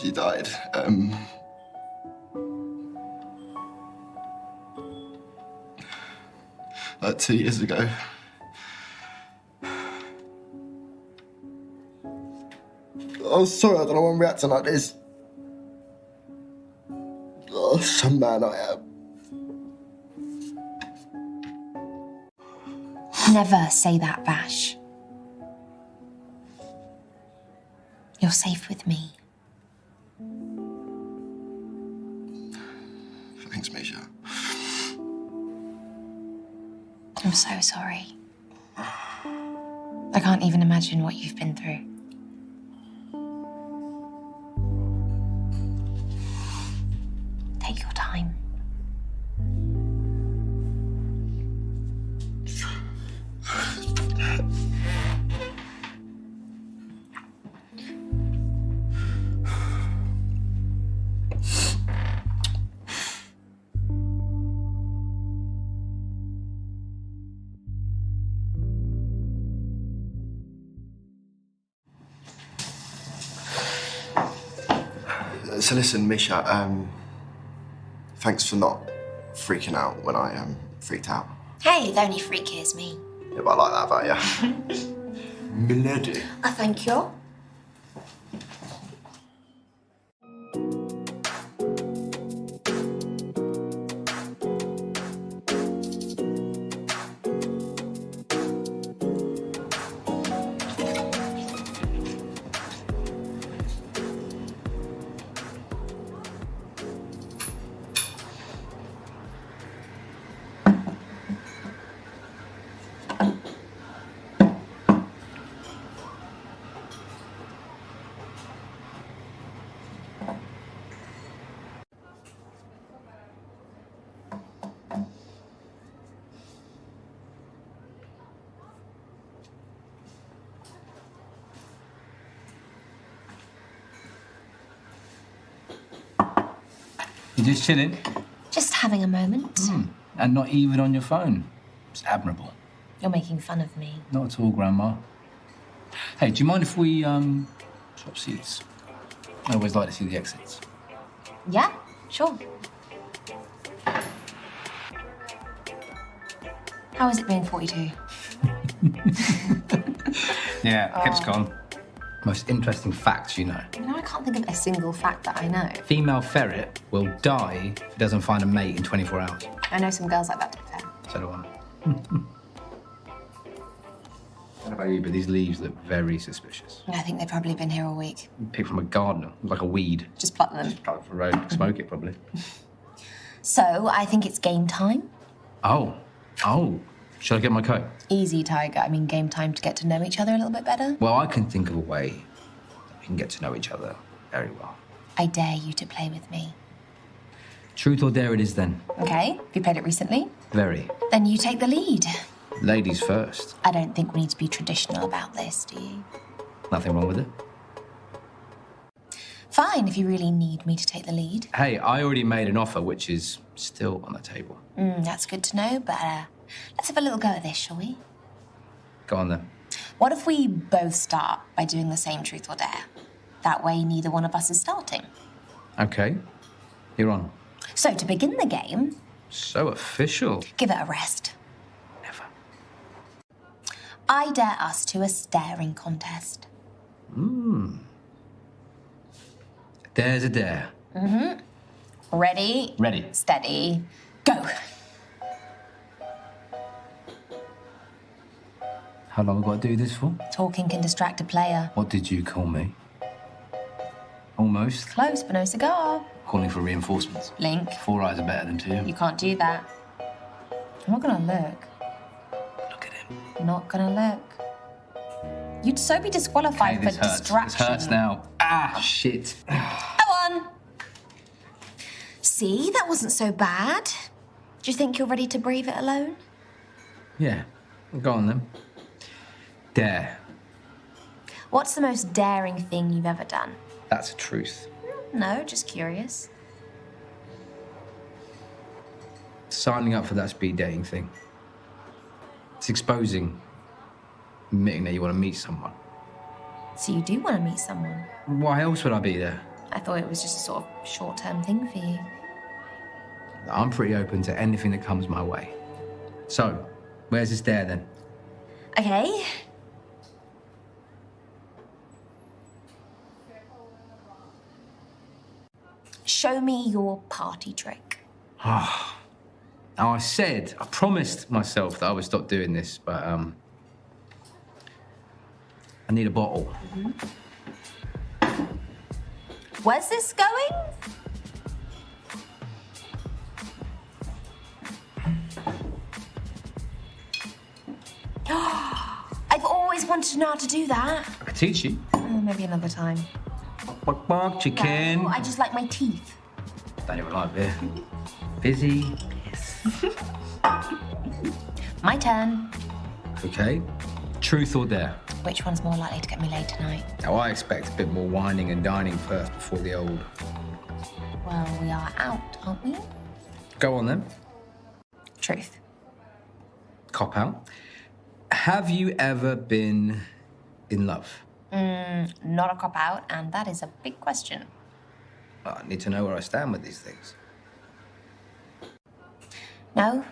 She died. Like 2 years ago. Oh, sorry, I don't know why I'm reacting like this. Oh, some man I am. Never say that, Vash. You're safe with me. Thanks, Misha. I'm so sorry. I can't even imagine what you've been through. Take your time. So listen, Misha, thanks for not freaking out when I freaked out. Hey, the only freak here's me. Yeah, but I like that about you. Milady. Thank you. You just chilling? Just having a moment. And not even on your phone. It's admirable. You're making fun of me. Not at all, Grandma. Hey, do you mind if we, swap seats? I always like to see the exits. Yeah, sure. How has it been, 42? Yeah, hips gone. Most interesting facts you know. You know, I can't think of a single fact that I know. Female ferret will die if it doesn't find a mate in 24 hours. I know some girls like that, to be fair. So do I. What about you? But these leaves look very suspicious. I think they've probably been here all week. Picked from a gardener, like a weed. Just pluck them. Just pluck it from the road, smoke it probably. So, I think it's game time. Oh. Shall I get my coat? Easy, Tiger. I mean, game time to get to know each other a little bit better. Well, I can think of a way that we can get to know each other very well. I dare you to play with me. Truth or dare it is then. Okay, have you played it recently? Very. Then you take the lead. Ladies first. I don't think we need to be traditional about this, do you? Nothing wrong with it. Fine, if you really need me to take the lead. Hey, I already made an offer which is still on the table. That's good to know, but let's have a little go at this, shall we? Go on then. What if we both start by doing the same truth or dare? That way, neither one of us is starting. Okay. You're on. So, to begin the game, So official. give it a rest. Never. I dare us to a staring contest. There's a dare. Ready? Ready. Steady. Go. How long have I got to do this for? Talking can distract a player. What did you call me? Almost. Close, but no cigar. Calling for reinforcements. Link, 4 eyes are better than 2. you can't do that. I'm not gonna look. Look at him. Not gonna look. You'd so be disqualified Hey, this for hurts. distraction. This hurts now. Ah, shit. Go on. See, that wasn't so bad. Do you think you're ready to brave it alone? Yeah. Go on then. Dare. What's the most daring thing you've ever done? That's a truth. No, just curious. Signing up for that speed dating thing. It's exposing, admitting that you want to meet someone. So you do want to meet someone? Why else would I be there? I thought it was just a sort of short-term thing for you. I'm pretty open to anything that comes my way. So, where's this dare then? Okay. Show me your party trick. Now, I promised myself that I would stop doing this, but I need a bottle. Where's this going? I've always wanted to know how to do that. I could teach you. Maybe another time. Bark, bark, chicken. No, I just like my teeth. Don't even like beer. Busy. My turn. Okay. Truth or dare? Which one's more likely to get me laid tonight? Now, I expect a bit more whining and dining first before the old. Well, we are out, aren't we? Go on then. Truth. Cop out. Have you ever been in love? Not a cop out, and that is a big question. Well, I need to know where I stand with these things. No.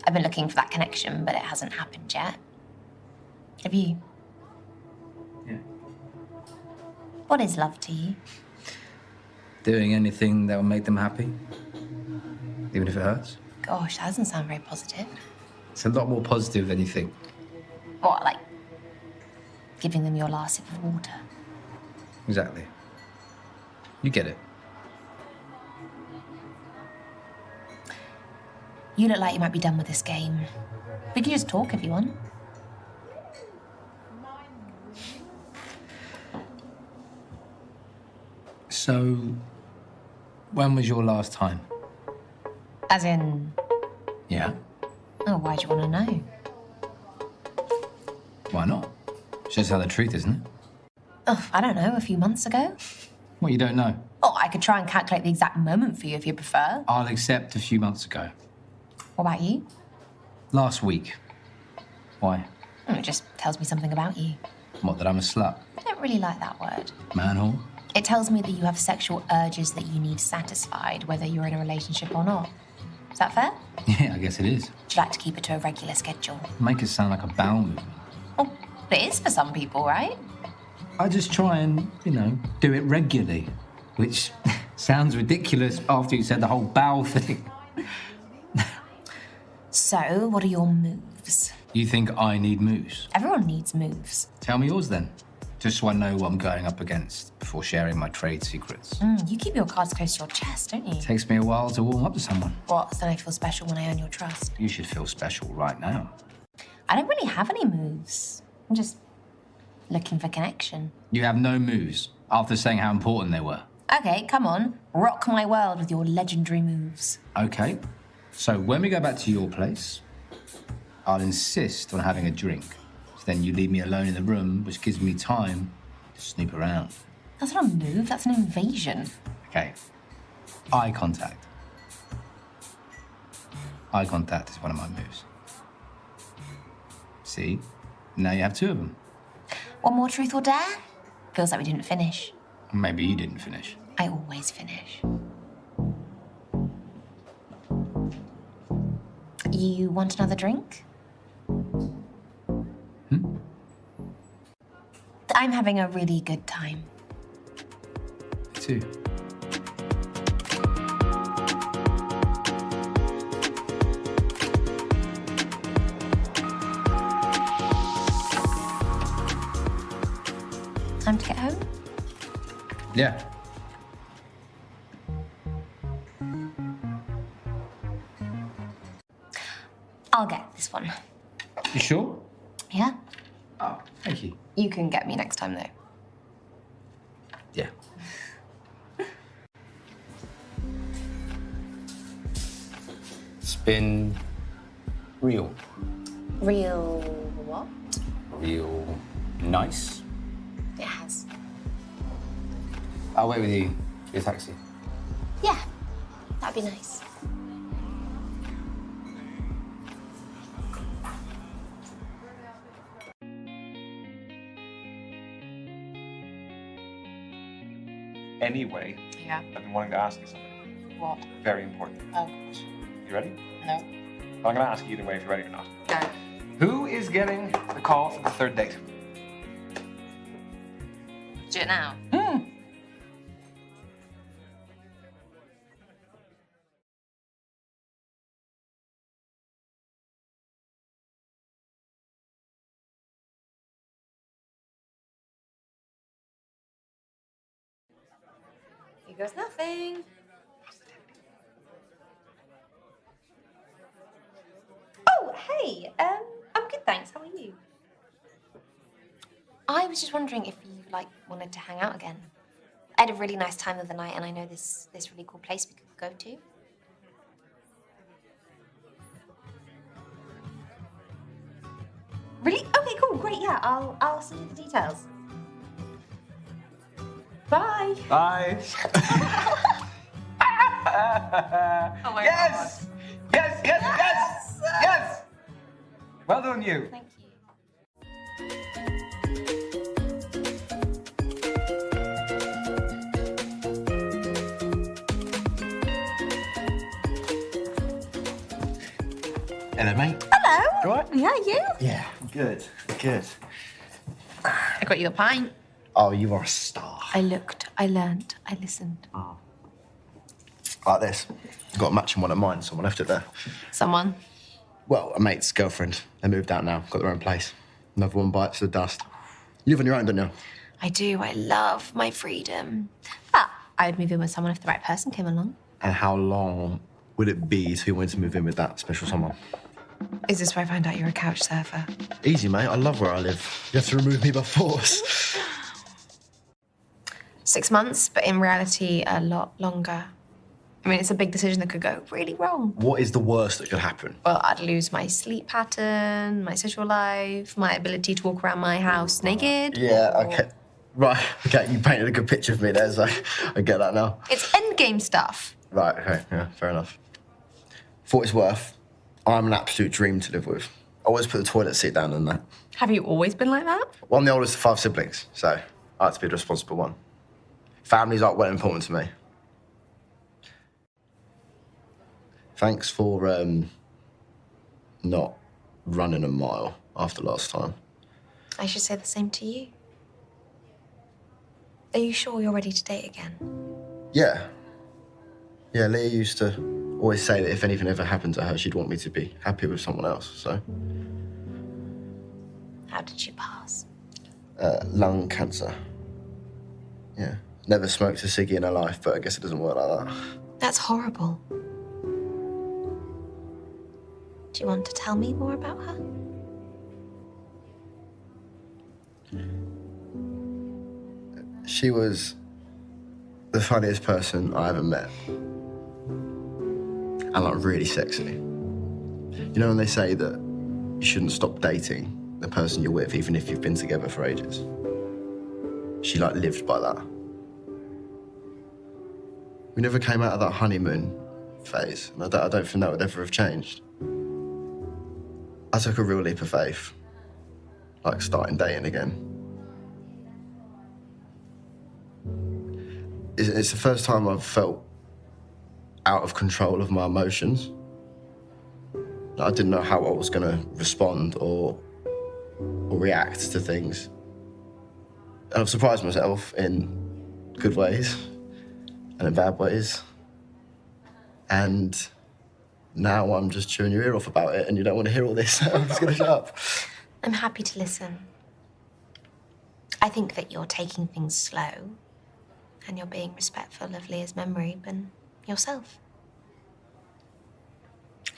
I've been looking for that connection, but it hasn't happened yet. Have you? Yeah. What is love to you? Doing anything that will make them happy, even if it hurts. Gosh, that doesn't sound very positive. It's a lot more positive than you think. What, like giving them your last sip of water? Exactly. You get it. You look like you might be done with this game. We can just talk if you want. So, when was your last time? As in, Yeah. oh, why'd you want to know? Why not? Shows how the truth, isn't it? Oh, I don't know, a few months ago. What you don't know? Oh, I could try and calculate the exact moment for you if you prefer. I'll accept a few months ago. What about you? Last week. Why? It just tells me something about you. What, that I'm a slut? I don't really like that word. Manhole? It tells me that you have sexual urges that you need satisfied, whether you're in a relationship or not. Is that fair? Yeah, I guess it is. Would you like to keep it to a regular schedule? Make it sound like a bowel movement. Oh, it is for some people, right? I just try and, do it regularly, which sounds ridiculous after you said the whole bowel thing. So, what are your moves? You think I need moves? Everyone needs moves. Tell me yours then. Just so I know what I'm going up against before sharing my trade secrets. You keep your cards close to your chest, don't you? Takes me a while to warm up to someone. What, so I feel special when I earn your trust? You should feel special right now. I don't really have any moves. I'm just looking for connection. You have no moves after saying how important they were. Okay, come on. Rock my world with your legendary moves. Okay. So when we go back to your place, I'll insist on having a drink. So then you leave me alone in the room, which gives me time to snoop around. That's not a move, that's an invasion. Okay. Eye contact. Eye contact is one of my moves. See? Now you have two of them. One more truth or dare? Feels like we didn't finish. Maybe you didn't finish. I always finish. You want another drink? I'm having a really good time. Me too. Time to get home? Yeah. I'll get this one. You sure? Yeah? Oh, thank you. You can get me next time, though. Yeah. It's been real. Real what? Real nice. It has. I'll wait with you for your taxi. Yeah, that'd be nice. Anyway, Yeah. I've been wanting to ask you something. What? Very important. Oh, You ready? no. I'm going to ask you either way if you're ready or not. Go. Who is getting the call for the third date? Do it now. Here goes nothing. Oh, hey. I'm good, thanks. How are you? I was just wondering if you wanted to hang out again. I had a really nice time the other night, and I know this really cool place we could go to. Really? Okay, cool, great. Yeah, I'll send you the details. Bye. Bye. Oh my yes! God. Yes! Yes! Yes! Yes! Well done, you. Thank you. Hello, mate. Hello. You all right? Yeah, you? Yeah, good, good. I got you a pint. Oh, you are a star. I looked, I learnt, I listened. Like this. Got a matching one of mine, someone left it there. Someone. Well, a mate's girlfriend. They moved out now, got their own place. Another one bites the dust. You live on your own, don't you? I do. I love my freedom. But I'd move in with someone if the right person came along. And how long would it be till you wanted to move in with that special someone? Is this where I find out you're a couch surfer? Easy, mate. I love where I live. You have to remove me by force. 6 months, but in reality, a lot longer. I mean, it's a big decision that could go really wrong. What is the worst that could happen? Well, I'd lose my sleep pattern, my social life, my ability to walk around my house naked. Yeah, okay. Right, okay, you painted a good picture of me there, so I get that now. It's endgame stuff. Right, okay, yeah, fair enough. For what it's worth, I'm an absolute dream to live with. I always put the toilet seat down and that. Have you always been like that? Well, I'm the oldest of 5 siblings, so I like to be the responsible one. Family's like well important to me. Thanks for not running a mile after last time. I should say the same to you. Are you sure you're ready to date again? Yeah. Yeah, Leah used to always say that if anything ever happened to her, she'd want me to be happy with someone else, so. How did she pass? Lung cancer. Yeah. Never smoked a ciggy in her life, but I guess it doesn't work like that. That's horrible. Do you want to tell me more about her? She was the funniest person I ever met. And like really sexy. You know when they say that you shouldn't stop dating the person you're with even if you've been together for ages? She like lived by that. We never came out of that honeymoon phase, and I don't think that would ever have changed. I took a real leap of faith, like starting dating again. It's the first time I've felt out of control of my emotions. I didn't know how I was going to respond or react to things. And I've surprised myself in good ways and in bad ways. And now I'm just chewing your ear off about it and you don't want to hear all this. I'm just going to shut up. I'm happy to listen. I think that you're taking things slow and you're being respectful of Leah's memory and yourself.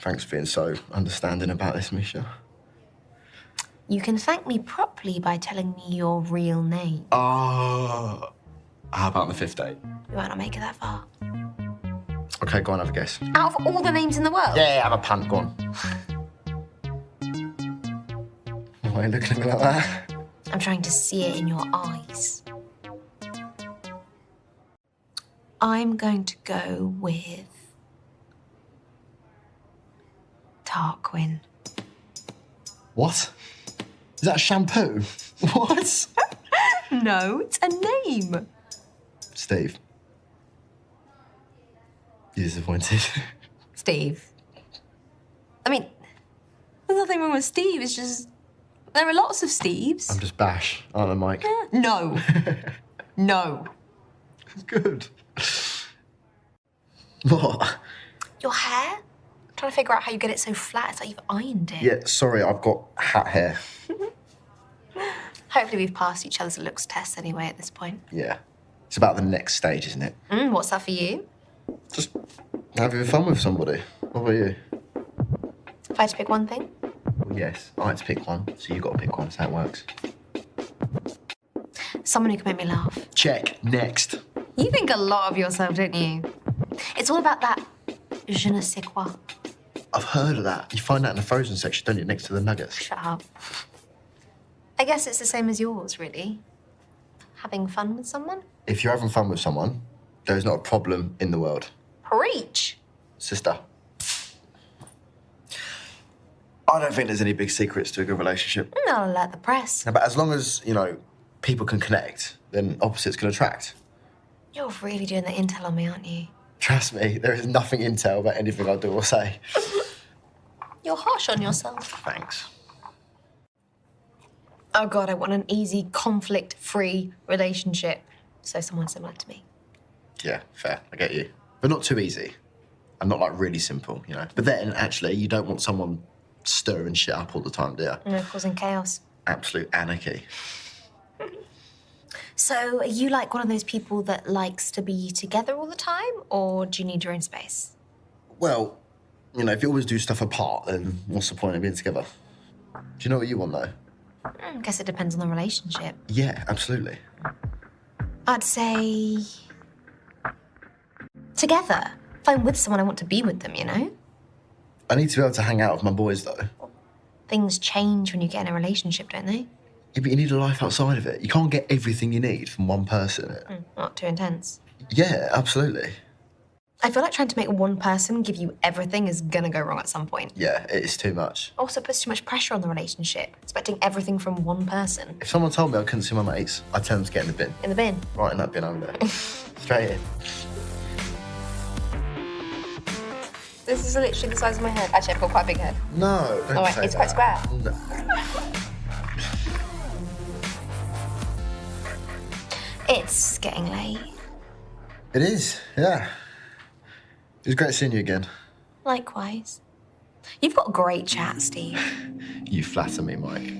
Thanks for being so understanding about this, Misha. You can thank me properly by telling me your real name. Oh, how about on the 5th date? You might not make it that far. Okay, go on, have a guess. Out of all the names in the world? Yeah, have a punt, go on. Why are you looking at me like that? I'm trying to see it in your eyes. I'm going to go with Tarquin. What? Is that a shampoo? What? No, it's a name. Steve. You disappointed? Steve. I mean, there's nothing wrong with Steve, it's just there are lots of Steves. I'm just Bash, aren't I, Mike? No. No. Good. What? Your hair? I'm trying to figure out how you get it so flat. It's like you've ironed it. Yeah, sorry, I've got hat hair. Hopefully we've passed each other's looks tests anyway at this point. Yeah. It's about the next stage, isn't it? What's that for you? Just having fun with somebody. What about you? If I had to pick one thing? Well, yes, I had to pick one, so you've got to pick one. That's how it works. Someone who can make me laugh. Check. Next. You think a lot of yourself, don't you? It's all about that je ne sais quoi. I've heard of that. You find that in the frozen section, don't you, next to the nuggets? Shut up. I guess it's the same as yours, really. Having fun with someone? If you're having fun with someone, there's not a problem in the world. Preach. Sister. I don't think there's any big secrets to a good relationship. I'll alert the press. No, but as long as, you know, people can connect, then opposites can attract. You're really doing the intel on me, aren't you? Trust me, there is nothing intel about anything I do or say. You're harsh on yourself. Thanks. Oh God, I want an easy, conflict-free relationship. So someone similar to me. Yeah, fair, I get you. But not too easy. And not like really simple, you know. But then, actually, you don't want someone stirring shit up all the time, do you? No, causing chaos. Absolute anarchy. So are you like one of those people that likes to be together all the time, or do you need your own space? Well, you know, if you always do stuff apart, then what's the point of being together? Do you know what you want, though? I guess it depends on the relationship. Yeah, absolutely. I'd say together. If I'm with someone, I want to be with them, you know? I need to be able to hang out with my boys, though. Things change when you get in a relationship, don't they? Yeah, but you need a life outside of it. You can't get everything you need from one person. Not too intense. Yeah, absolutely. I feel like trying to make one person give you everything is gonna go wrong at some point. Yeah, it's too much. Also puts too much pressure on the relationship, expecting everything from one person. If someone told me I couldn't see my mates, I'd tell them to get in the bin. In the bin? Right in that bin over there. Straight in. This is literally the size of my head. Actually, I've got quite a big head. No, don't Oh, wait, say it's that. quite square. No. It's getting late. It is, yeah. It was great seeing you again. Likewise. You've got great chat, Steve. You flatter me, Mike.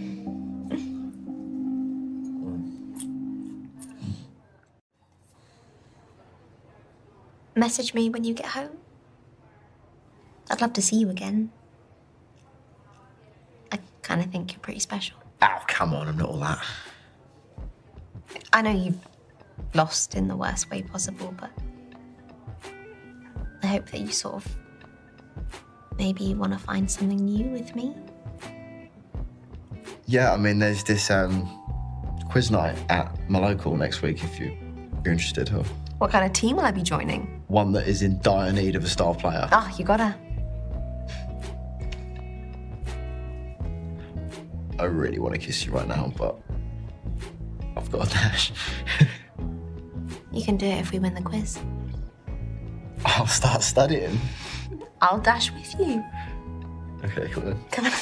message me when you get home. I'd love to see you again. I kind of think you're pretty special. Oh, come on, I'm not all that. I know you've lost in the worst way possible, but I hope that you sort of maybe want to find something new with me. Yeah, I mean, there's this quiz night at my local next week if you're interested. Or What kind of team will I be joining? one that is in dire need of a star player. Oh, you gotta. I really want to kiss you right now, but I've got a dash. You can do it if we win the quiz. I'll start studying. I'll dash with you. Okay, cool then. Come on.